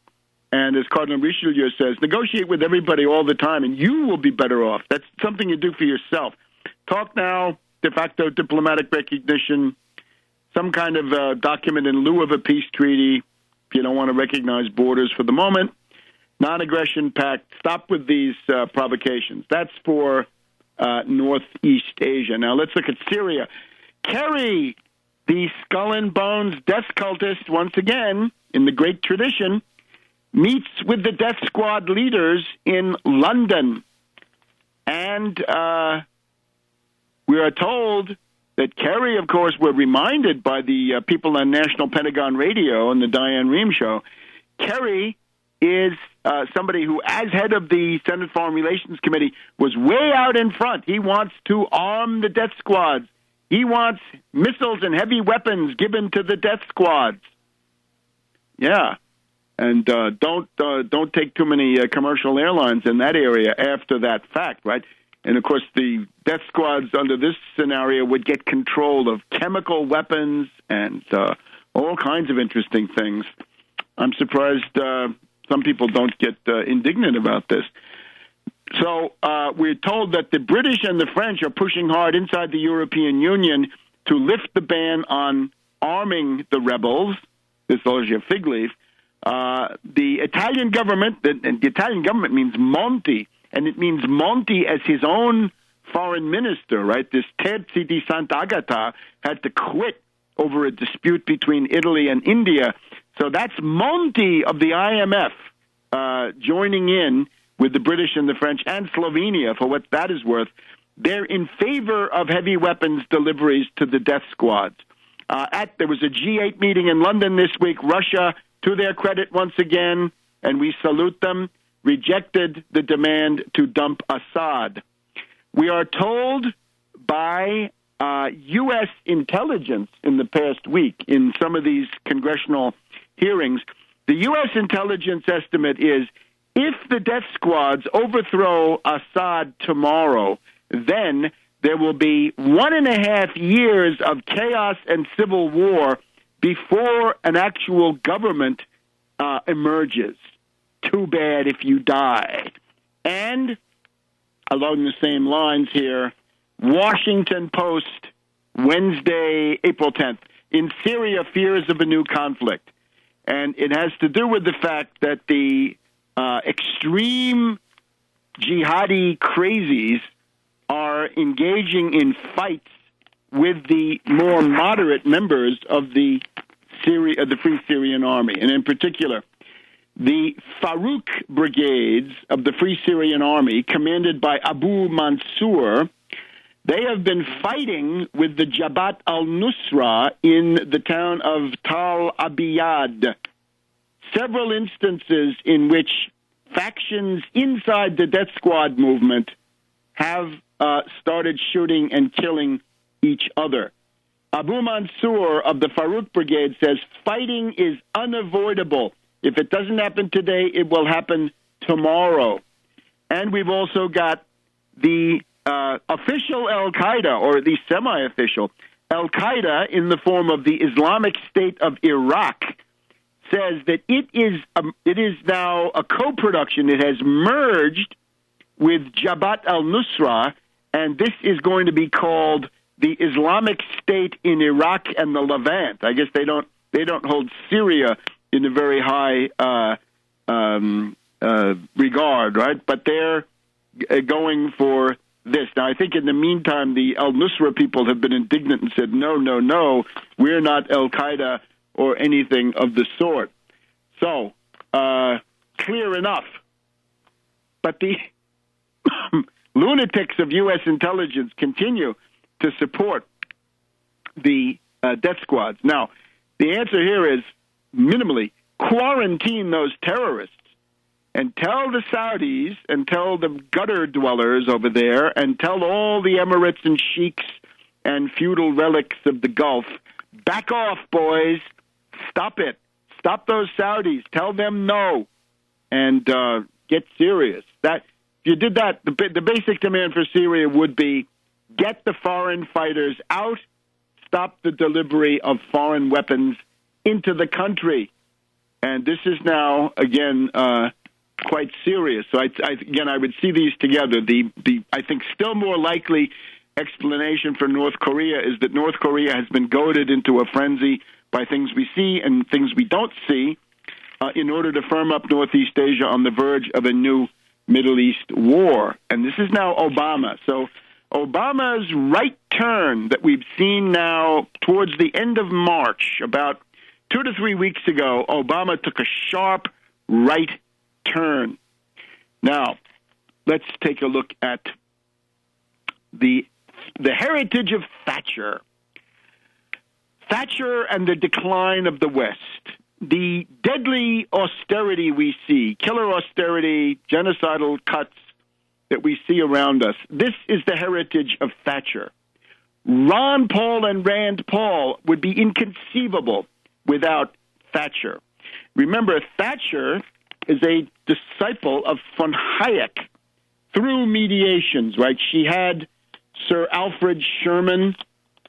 And as Cardinal Richelieu says, negotiate with everybody all the time, and you will be better off. That's something you do for yourself. Talk now, de facto diplomatic recognition, some kind of document in lieu of a peace treaty, if you don't want to recognize borders for the moment. Non-aggression pact. Stop with these provocations. That's for Northeast Asia. Now let's look at Syria. Kerry, the skull and bones death cultist, once again, in the great tradition, meets with the death squad leaders in London. And we are told that Kerry, of course, were reminded by the people on National Pentagon Radio and the Diane Rehm show, Kerry is somebody who, as head of the Senate Foreign Relations Committee, was way out in front. He wants to arm the death squads. He wants missiles and heavy weapons given to the death squads. Yeah, and don't take too many commercial airlines in that area after that fact, right? And, of course, the death squads under this scenario would get control of chemical weapons and all kinds of interesting things. I'm surprised some people don't get indignant about this. So we're told that the British and the French are pushing hard inside the European Union to lift the ban on arming the rebels. This is a fig leaf. The Italian government, and the Italian government means Monti, and it means Monti as his own foreign minister, right? This Terzi di Sant'Agata had to quit over a dispute between Italy and India. So that's Monti of the IMF joining in with the British and the French and Slovenia, for what that is worth. They're in favor of heavy weapons deliveries to the death squads. There was a G8 meeting in London this week. Russia, to their credit once again, and we salute them, rejected the demand to dump Assad. We are told by U.S. intelligence in the past week in some of these congressional hearings, the U.S. intelligence estimate is if the death squads overthrow Assad tomorrow, then there will be 1.5 years of chaos and civil war before an actual government emerges. Too bad if you die. And along the same lines here, Washington Post, Wednesday, April 10th. In Syria, fears of a new conflict. And it has to do with the fact that the extreme jihadi crazies are engaging in fights with the more moderate members of the Free Syrian Army. And in particular, the Farouk brigades of the Free Syrian Army, commanded by Abu Mansour, they have been fighting with the Jabhat al-Nusra in the town of Tal Abyad. Several instances in which factions inside the Death Squad movement have started shooting and killing each other. Abu Mansour of the Farouk Brigade says fighting is unavoidable. If it doesn't happen today, it will happen tomorrow. And we've also got the official Al-Qaeda, or at least semi-official, Al-Qaeda in the form of the Islamic State of Iraq, says that it is now a co-production. It has merged with Jabhat al-Nusra, and this is going to be called the Islamic State in Iraq and the Levant. I guess they don't hold Syria in a very high regard, right? But they're going for this. Now, I think in the meantime, the al-Nusra people have been indignant and said, no, we're not Al-Qaeda or anything of the sort. So, clear enough. But the lunatics of U.S. intelligence continue to support the death squads. Now, the answer here is minimally quarantine those terrorists and tell the Saudis and tell the gutter dwellers over there and tell all the Emirates and sheiks and feudal relics of the Gulf, back off, boys. Stop it. Stop those Saudis. Tell them no. And get serious. That if you did that, the basic demand for Syria would be get the foreign fighters out, stop the delivery of foreign weapons into the country. And this is now, again, quite serious. So, I would see these together. The I think still more likely explanation for North Korea is that North Korea has been goaded into a frenzy by things we see and things we don't see in order to firm up Northeast Asia on the verge of a new Middle East war. And this is now Obama. So Obama's right turn that we've seen now towards the end of March, about 2 to 3 weeks ago, Obama took a sharp right turn. Now, let's take a look at the heritage of Thatcher. Thatcher and the decline of the West. The deadly austerity we see, killer austerity, genocidal cuts that we see around us. This is the heritage of Thatcher. Ron Paul and Rand Paul would be inconceivable without Thatcher. Remember, Thatcher is a disciple of von Hayek through mediations, right? She had Sir Alfred Sherman,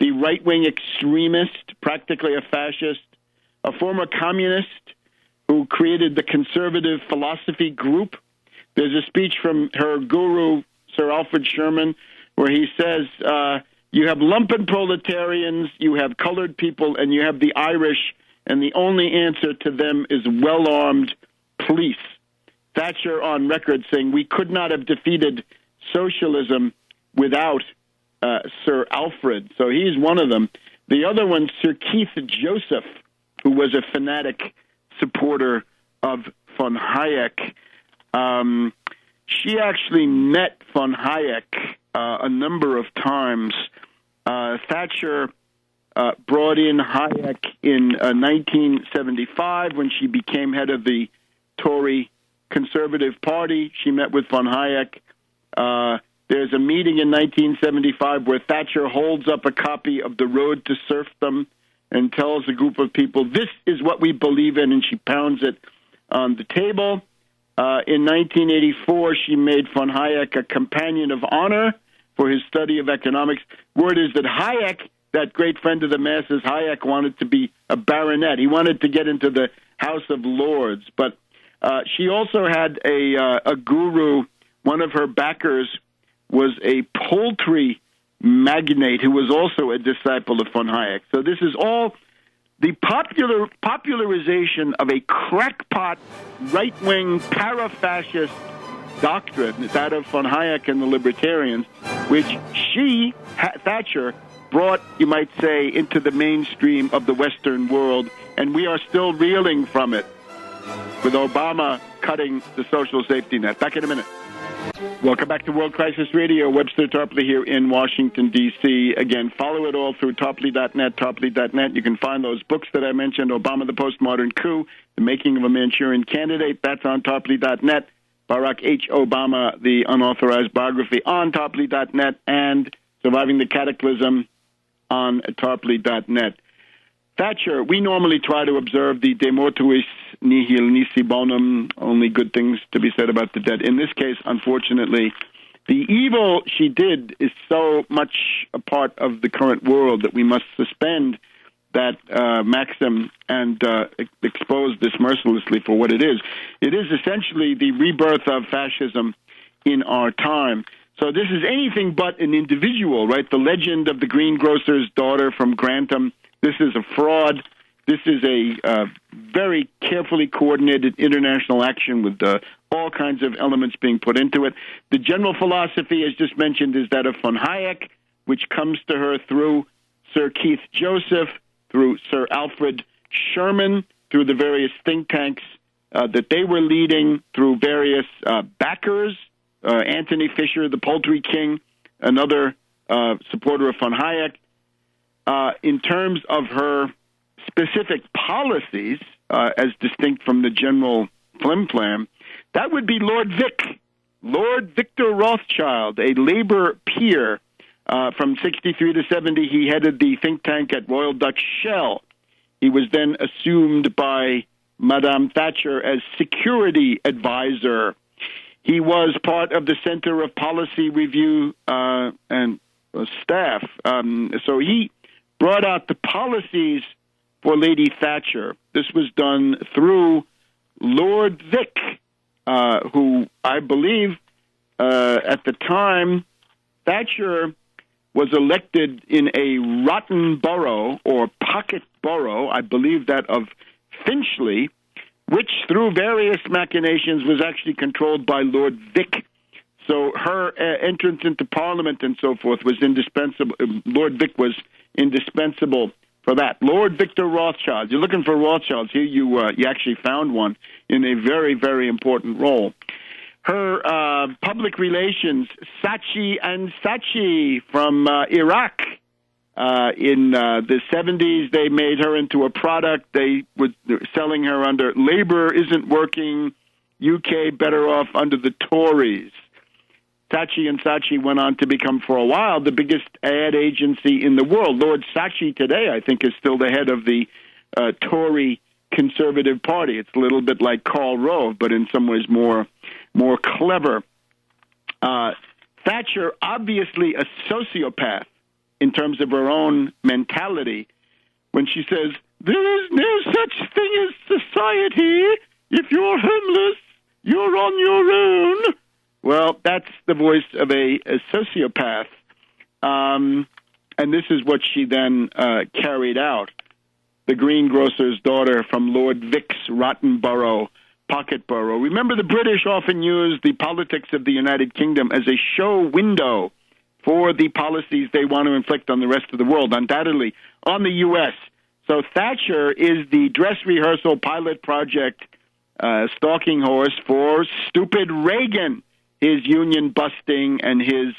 the right-wing extremist, practically a fascist, a former communist who created the conservative philosophy group. There's a speech from her guru, Sir Alfred Sherman, where he says, you have lumpen proletarians, you have colored people, and you have the Irish, and the only answer to them is well-armed police. Thatcher on record saying we could not have defeated socialism without Sir Alfred. So he's one of them. The other one, Sir Keith Joseph, who was a fanatic supporter of von Hayek. She actually met von Hayek a number of times. Thatcher brought in Hayek in 1975 when she became head of the Tory Conservative Party. She met with von Hayek. There's a meeting in 1975 where Thatcher holds up a copy of The Road to Serfdom and tells a group of people, this is what we believe in, and she pounds it on the table. In 1984, she made von Hayek a companion of honor for his study of economics. Word is that Hayek, that great friend of the masses, Hayek wanted to be a baronet. He wanted to get into the House of Lords. But she also had a guru. One of her backers was a poultry magnate who was also a disciple of von Hayek. So this is all the popularization of a crackpot, right-wing, para-fascist doctrine, that of von Hayek and the libertarians, which Thatcher, brought, you might say, into the mainstream of the Western world, and we are still reeling from it, with Obama cutting the social safety net. Back in a minute. Welcome back to World Crisis Radio. Webster Tarpley here in Washington, D.C. Again, follow it all through Tarpley.net, Tarpley.net. You can find those books that I mentioned, Obama, the Postmodern Coup, The Making of a Manchurian Candidate. That's on Tarpley.net. Barack H. Obama, the unauthorized biography, on Tarpley.net. And Surviving the Cataclysm on Tarpley.net. Thatcher, we normally try to observe the de mortuis nihil nisi bonum, only good things to be said about the dead. In this case, unfortunately, the evil she did is so much a part of the current world that we must suspend that maxim and expose this mercilessly for what it is. It is essentially the rebirth of fascism in our time. So this is anything but an individual, right? The legend of the greengrocer's daughter from Grantham. This is a fraud. This is a very carefully coordinated international action with all kinds of elements being put into it. The general philosophy, as just mentioned, is that of von Hayek, which comes to her through Sir Keith Joseph, through Sir Alfred Sherman, through the various think tanks that they were leading, through various backers, Anthony Fisher, the poultry king, another supporter of von Hayek. In terms of her specific policies, as distinct from the general flim-flam, that would be Lord Victor Rothschild, a labor peer. From 63 to 70, he headed the think tank at Royal Dutch Shell. He was then assumed by Madame Thatcher as security advisor. He was part of the Center of Policy Review and staff. So he brought out the policies for Lady Thatcher. This was done through Lord Vic, who I believe at the time Thatcher was elected in a rotten borough or pocket borough, I believe that of Finchley, which through various machinations was actually controlled by Lord Vic. So her entrance into Parliament and so forth was indispensable. Lord Vic was indispensable for that. Lord Victor Rothschild. You're looking for Rothschilds. Here you actually found one in a very, very important role. Her public relations, Saatchi and Saatchi from Iraq. In the 70s, they made her into a product. They were selling her under Labour isn't working, UK better off under the Tories. Saatchi and Saatchi went on to become, for a while, the biggest ad agency in the world. Lord Saatchi today, I think, is still the head of the Tory Conservative Party. It's a little bit like Karl Rove, but in some ways more clever. Thatcher, obviously a sociopath in terms of her own mentality, when she says, there is no such thing as society. If you're homeless, you're on your own. Well, that's the voice of a sociopath. And this is what she then carried out. The greengrocer's daughter from Lord Vic's rotten borough, pocket borough. Remember, the British often use the politics of the United Kingdom as a show window for the policies they want to inflict on the rest of the world, undoubtedly on the U.S. So Thatcher is the dress rehearsal pilot project stalking horse for stupid Reagan, his union busting and his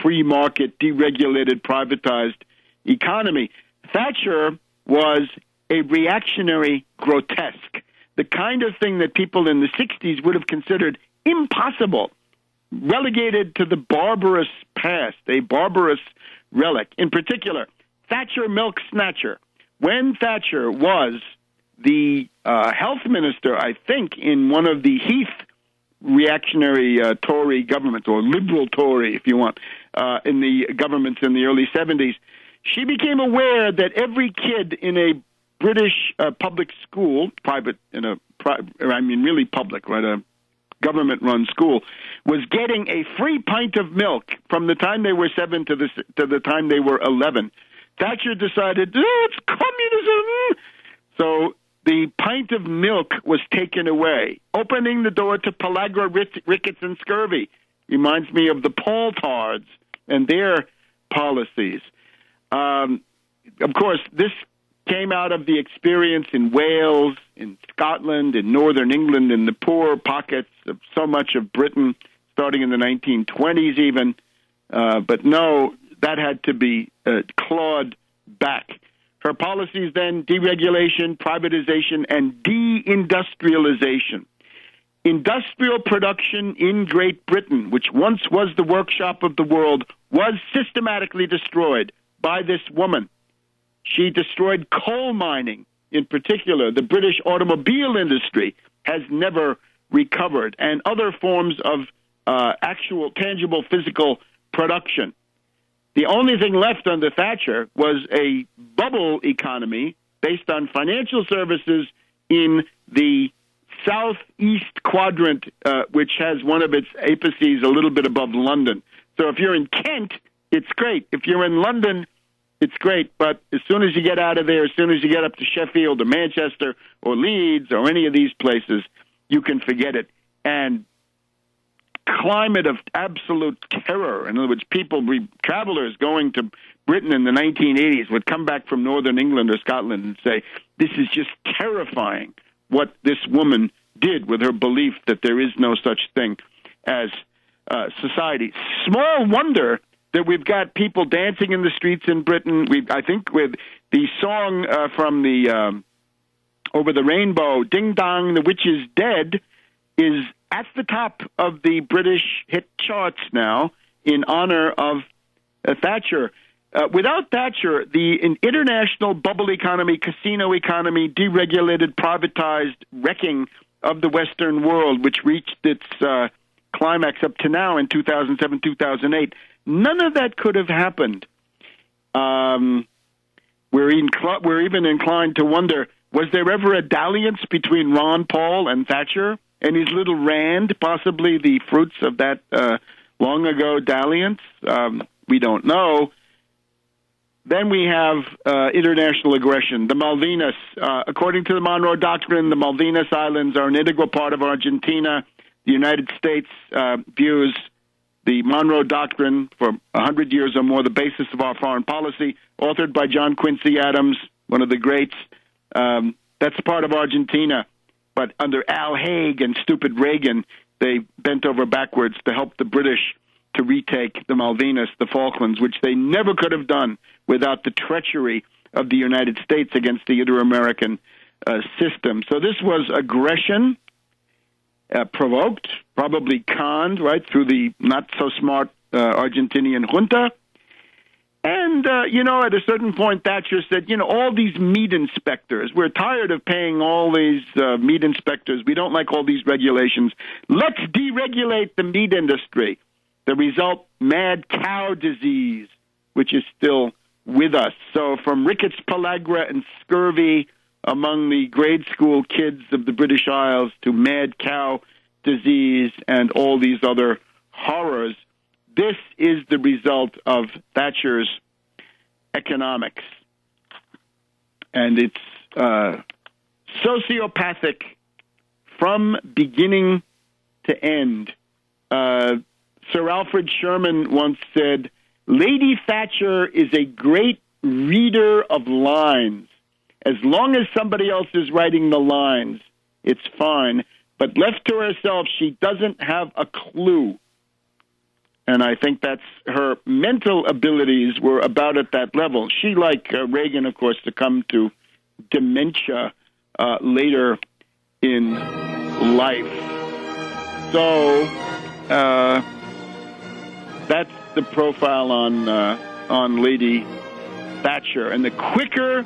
free market, deregulated, privatized economy. Thatcher was a reactionary grotesque, the kind of thing that people in the 60s would have considered impossible, relegated to the barbarous past, a barbarous relic. In particular, Thatcher milk snatcher. When Thatcher was the health minister, I think, in one of the Heath reactionary Tory government, or liberal Tory, if you want, in the governments in the early 70s, she became aware that every kid in a British public school, really public, right, a government-run school, was getting a free pint of milk from the time they were 7 to the time they were 11. Thatcher decided, it's communism! So the pint of milk was taken away, opening the door to pellagra, rickets, and scurvy. Reminds me of the Paul-Tards and their policies. Of course, this came out of the experience in Wales, in Scotland, in northern England, in the poor pockets of so much of Britain, starting in the 1920s even. But no, that had to be clawed back. Her policies then, deregulation, privatization, and deindustrialization. Industrial production in Great Britain, which once was the workshop of the world, was systematically destroyed by this woman. She destroyed coal mining, in particular. The British automobile industry has never recovered, and other forms of actual, tangible, physical production. The only thing left under Thatcher was a bubble economy based on financial services in the southeast quadrant, which has one of its apices a little bit above London. So if you're in Kent, it's great. If you're in London, it's great. But as soon as you get out of there, as soon as you get up to Sheffield or Manchester or Leeds or any of these places, you can forget it. And climate of absolute terror. In other words, travelers going to Britain in the 1980s would come back from northern England or Scotland and say, this is just terrifying what this woman did with her belief that there is no such thing as society. Small wonder that we've got people dancing in the streets in Britain. I think with the song from the Over the Rainbow, Ding Dong, the Witch is Dead, is at the top of the British hit charts now in honor of Thatcher. Without Thatcher, the international bubble economy, casino economy, deregulated, privatized wrecking of the Western world, which reached its climax up to now in 2007, 2008, none of that could have happened. We're even inclined to wonder, was there ever a dalliance between Ron Paul and Thatcher? And his little rand, possibly the fruits of that long ago dalliance? We don't know. Then we have international aggression. The Malvinas, according to the Monroe Doctrine, the Malvinas Islands are an integral part of Argentina. The United States views the Monroe Doctrine for 100 years or more, the basis of our foreign policy, authored by John Quincy Adams, one of the greats. That's part of Argentina. But under Al Haig and stupid Reagan, they bent over backwards to help the British to retake the Malvinas, the Falklands, which they never could have done without the treachery of the United States against the Inter-American system. So this was aggression, provoked, probably conned, right, through the not-so-smart Argentinian junta. And, at a certain point, Thatcher said, all these meat inspectors, we're tired of paying all these meat inspectors. We don't like all these regulations. Let's deregulate the meat industry. The result, mad cow disease, which is still with us. So from rickets, pellagra, and scurvy among the grade school kids of the British Isles to mad cow disease and all these other horrors, this is the result of Thatcher's economics. And it's sociopathic from beginning to end. Sir Alfred Sherman once said, Lady Thatcher is a great reader of lines. As long as somebody else is writing the lines, it's fine. But left to herself, she doesn't have a clue. And I think that's her mental abilities were about at that level. She, like Reagan, of course, succumbed to dementia later in life. So that's the profile on Lady Thatcher. And the quicker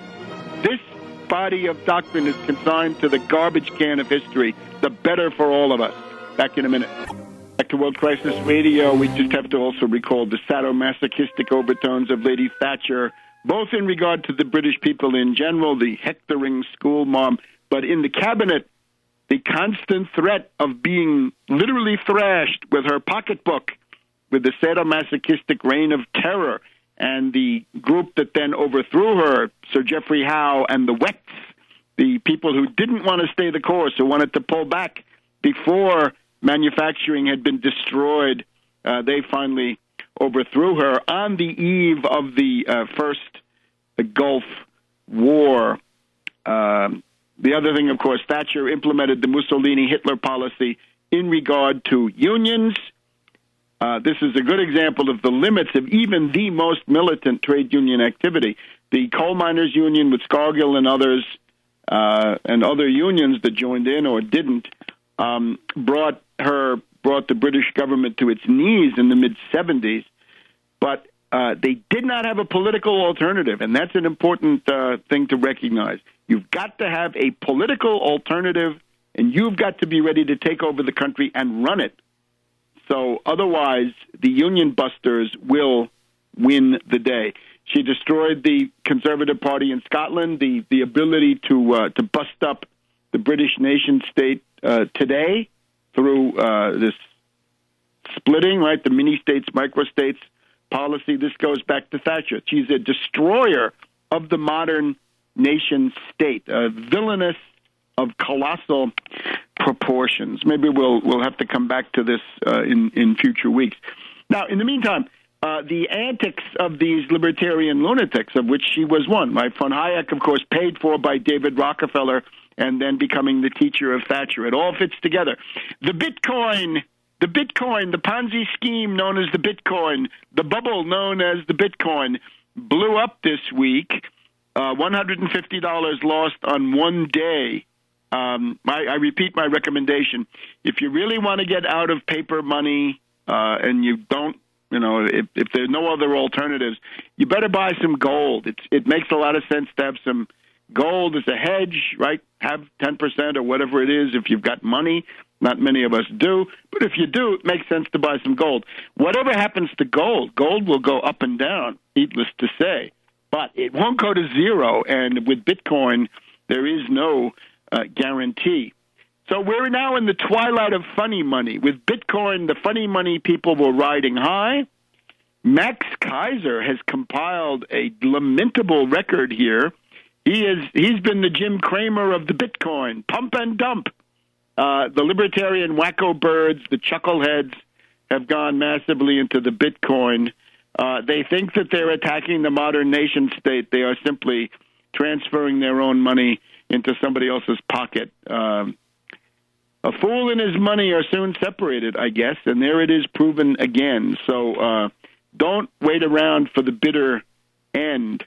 this body of doctrine is consigned to the garbage can of history, the better for all of us. Back in a minute. Back to World Crisis Radio. We just have to also recall the sadomasochistic overtones of Lady Thatcher, both in regard to the British people in general, the hectoring school mom, but in the cabinet, the constant threat of being literally thrashed with her pocketbook, with the sadomasochistic reign of terror, and the group that then overthrew her, Sir Geoffrey Howe and the Wets, the people who didn't want to stay the course, who wanted to pull back before manufacturing had been destroyed. They finally overthrew her on the eve of the first Gulf War. The other thing, of course, Thatcher implemented the Mussolini-Hitler policy in regard to unions. This is a good example of the limits of even the most militant trade union activity. The coal miners' union with Scargill and others, and other unions that joined in or didn't, brought the British government to its knees in the mid-'70s. But they did not have a political alternative, and that's an important thing to recognize. You've got to have a political alternative, and you've got to be ready to take over the country and run it. So otherwise, the union busters will win the day. She destroyed the Conservative Party in Scotland, the ability to bust up the British nation state today through this splitting, right, the mini-states, micro-states policy. This goes back to Thatcher. She's a destroyer of the modern nation state, a villainous of colossal proportions. Maybe we'll have to come back to this in future weeks. Now, in the meantime, the antics of these libertarian lunatics, of which she was one, right? Von Hayek, of course, paid for by David Rockefeller and then becoming the teacher of Thatcher. It all fits together. The Bitcoin, the Ponzi scheme known as the Bitcoin, the bubble known as the Bitcoin, blew up this week. $150 lost on one day. I repeat my recommendation. If you really want to get out of paper money and you don't, if there's no other alternatives, you better buy some gold. It makes a lot of sense to have some gold as a hedge, right? Have 10% or whatever it is if you've got money. Not many of us do. But if you do, it makes sense to buy some gold. Whatever happens to gold will go up and down, needless to say. But it won't go to zero. And with Bitcoin, there is no guarantee. So we're now in the twilight of funny money. With Bitcoin, the funny money people were riding high. Max Kaiser has compiled a lamentable record here. He's been the Jim Cramer of the Bitcoin, pump and dump. The libertarian wacko birds, the chuckleheads, have gone massively into the Bitcoin. They think that they're attacking the modern nation state. They are simply transferring their own money into somebody else's pocket. A fool and his money are soon separated, I guess, and there it is proven again. So don't wait around for the bitter end.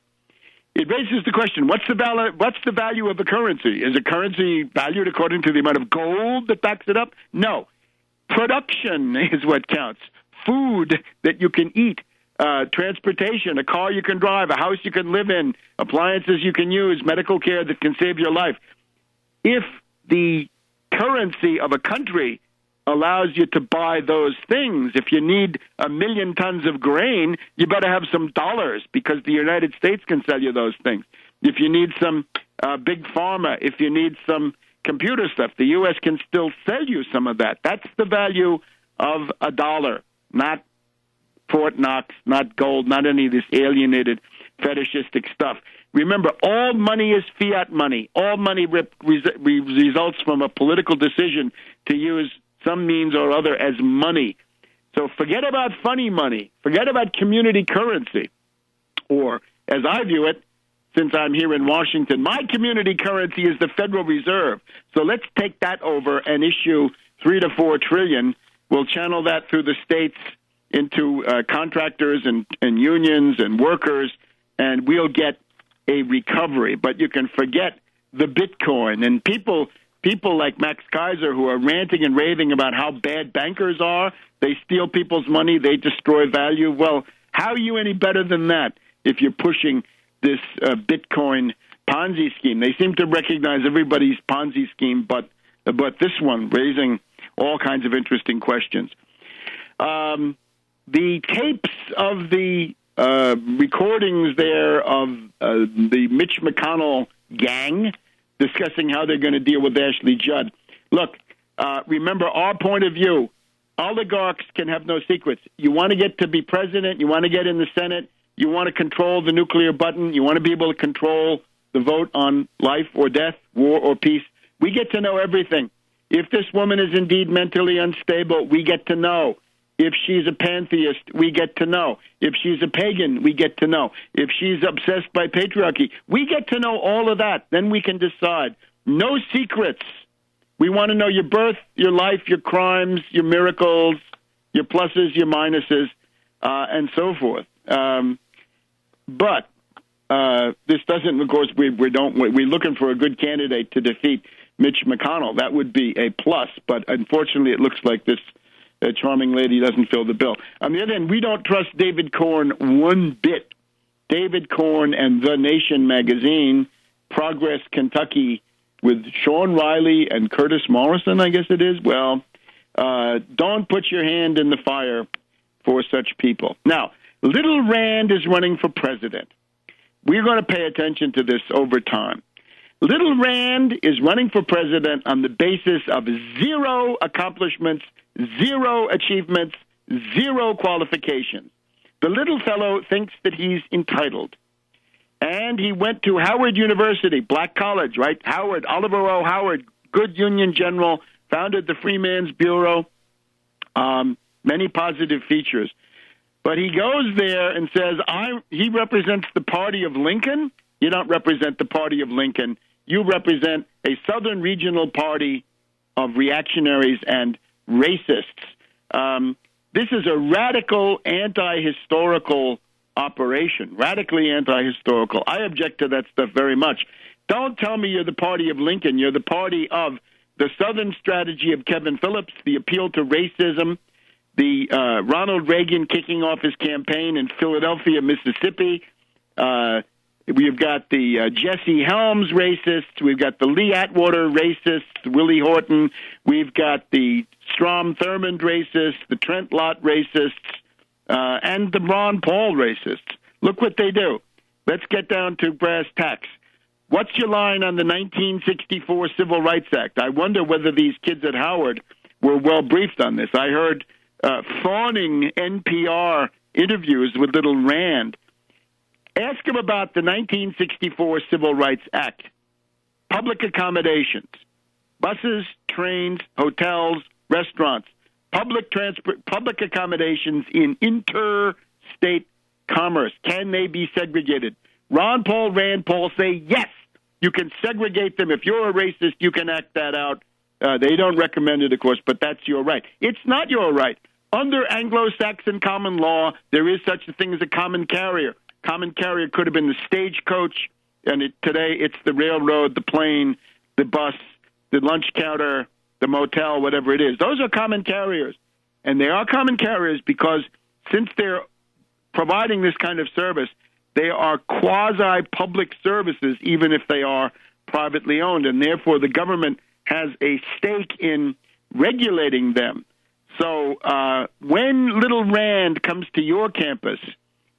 It raises the question, what's the value of a currency? Is a currency valued according to the amount of gold that backs it up? No. Production is what counts. Food that you can eat, transportation, a car you can drive, a house you can live in, appliances you can use, medical care that can save your life. If the currency of a country allows you to buy those things, if you need 1 million tons of grain, you better have some dollars because the United States can sell you those things. If you need some big pharma, if you need some computer stuff, the U.S. can still sell you some of that. That's the value of a dollar, not Fort Knox, not gold, not any of this alienated fetishistic stuff. Remember, all money is fiat money. All money results from a political decision to use some means or other as money. So forget about funny money. Forget about community currency. Or, as I view it, since I'm here in Washington, my community currency is the Federal Reserve. So let's take that over and issue $3 to $4 trillion. We'll channel that through the states into contractors and unions and workers, and we'll get a recovery. But you can forget the Bitcoin. And people like Max Kaiser who are ranting and raving about how bad bankers are, they steal people's money, they destroy value. Well, how are you any better than that if you're pushing this Bitcoin Ponzi scheme? They seem to recognize everybody's Ponzi scheme, but this one, raising all kinds of interesting questions. The tapes of the recordings there of the Mitch McConnell gang discussing how they're going to deal with Ashley Judd. Look, remember our point of view. Oligarchs can have no secrets. You want to get to be president, you want to get in the Senate, you want to control the nuclear button, you want to be able to control the vote on life or death, war or peace. We get to know everything. If this woman is indeed mentally unstable, we get to know. If she's a pantheist, we get to know. If she's a pagan, we get to know. If she's obsessed by patriarchy, we get to know all of that. Then we can decide. No secrets. We want to know your birth, your life, your crimes, your miracles, your pluses, your minuses, and so forth. But this doesn't, of course, we're looking for a good candidate to defeat Mitch McConnell. That would be a plus. But unfortunately, it looks like this charming lady doesn't fill the bill. On the other hand, we don't trust David Corn one bit. David Corn and The Nation magazine, Progress Kentucky, with Sean Riley and Curtis Morrison, I guess it is. Well, don't put your hand in the fire for such people. Now, Little Rand is running for president. We're going to pay attention to this over time. Little Rand is running for president on the basis of 0 accomplishments, 0 achievements, 0 qualifications. The little fellow thinks that he's entitled. And he went to Howard University, black college, right? Howard, Oliver O. Howard, good Union general, founded the Freeman's Bureau, many positive features. But he goes there and says, he represents the party of Lincoln. You don't represent the party of Lincoln. You represent a Southern regional party of reactionaries and racists. This is a radical anti-historical operation, radically anti-historical. I object to that stuff very much. Don't tell me you're the party of Lincoln. You're the party of the Southern strategy of Kevin Phillips, the appeal to racism, the Ronald Reagan kicking off his campaign in Philadelphia, Mississippi. We've got the Jesse Helms racists. We've got the Lee Atwater racists, Willie Horton. We've got the Strom Thurmond racists, the Trent Lott racists, and the Ron Paul racists. Look what they do. Let's get down to brass tacks. What's your line on the 1964 Civil Rights Act? I wonder whether these kids at Howard were well briefed on this. I heard fawning NPR interviews with Little Rand. Ask him about the 1964 Civil Rights Act. Public accommodations, buses, trains, hotels, restaurants, public accommodations in interstate commerce. Can they be segregated? Ron Paul, Rand Paul say, yes, you can segregate them. If you're a racist, you can act that out. They don't recommend it, of course, but that's your right. It's not your right. Under Anglo-Saxon common law, there is such a thing as a common carrier. Common carrier could have been the stagecoach, and today it's the railroad, the plane, the bus, the lunch counter, the motel, whatever it is. Those are common carriers. And they are common carriers because since they're providing this kind of service, they are quasi-public services, even if they are privately owned, and therefore the government has a stake in regulating them. So when Little Rand comes to your campus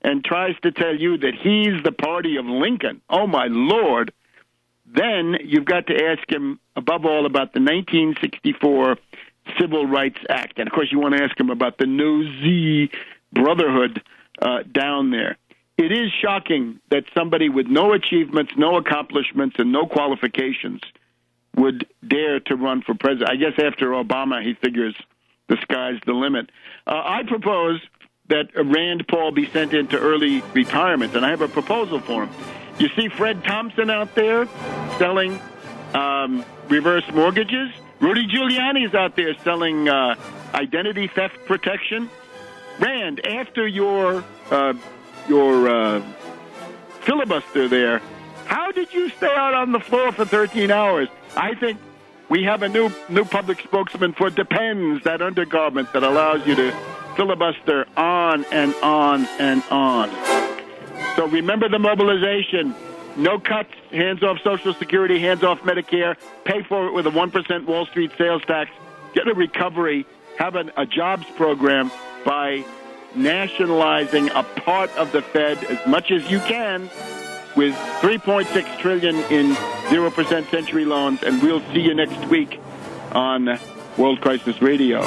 and tries to tell you that he's the party of Lincoln, oh, my Lord, then you've got to ask him, above all, about the 1964 Civil Rights Act. And, of course, you want to ask him about the Nosy Brotherhood down there. It is shocking that somebody with no achievements, no accomplishments, and no qualifications would dare to run for president. I guess after Obama, he figures the sky's the limit. I propose that Rand Paul be sent into early retirement, and I have a proposal for him. You see Fred Thompson out there selling reverse mortgages? Rudy Giuliani is out there selling identity theft protection. Rand, after your filibuster there, how did you stay out on the floor for 13 hours? I think we have a new public spokesman for Depends, that undergarment that allows you to filibuster on and on and on. So remember the mobilization. No cuts, hands off Social Security, hands off Medicare, pay for it with a 1% Wall Street sales tax. get a recovery, have a jobs program by nationalizing a part of the Fed as much as you can with $3.6 trillion in 0% century loans, and we'll see you next week on World Crisis Radio.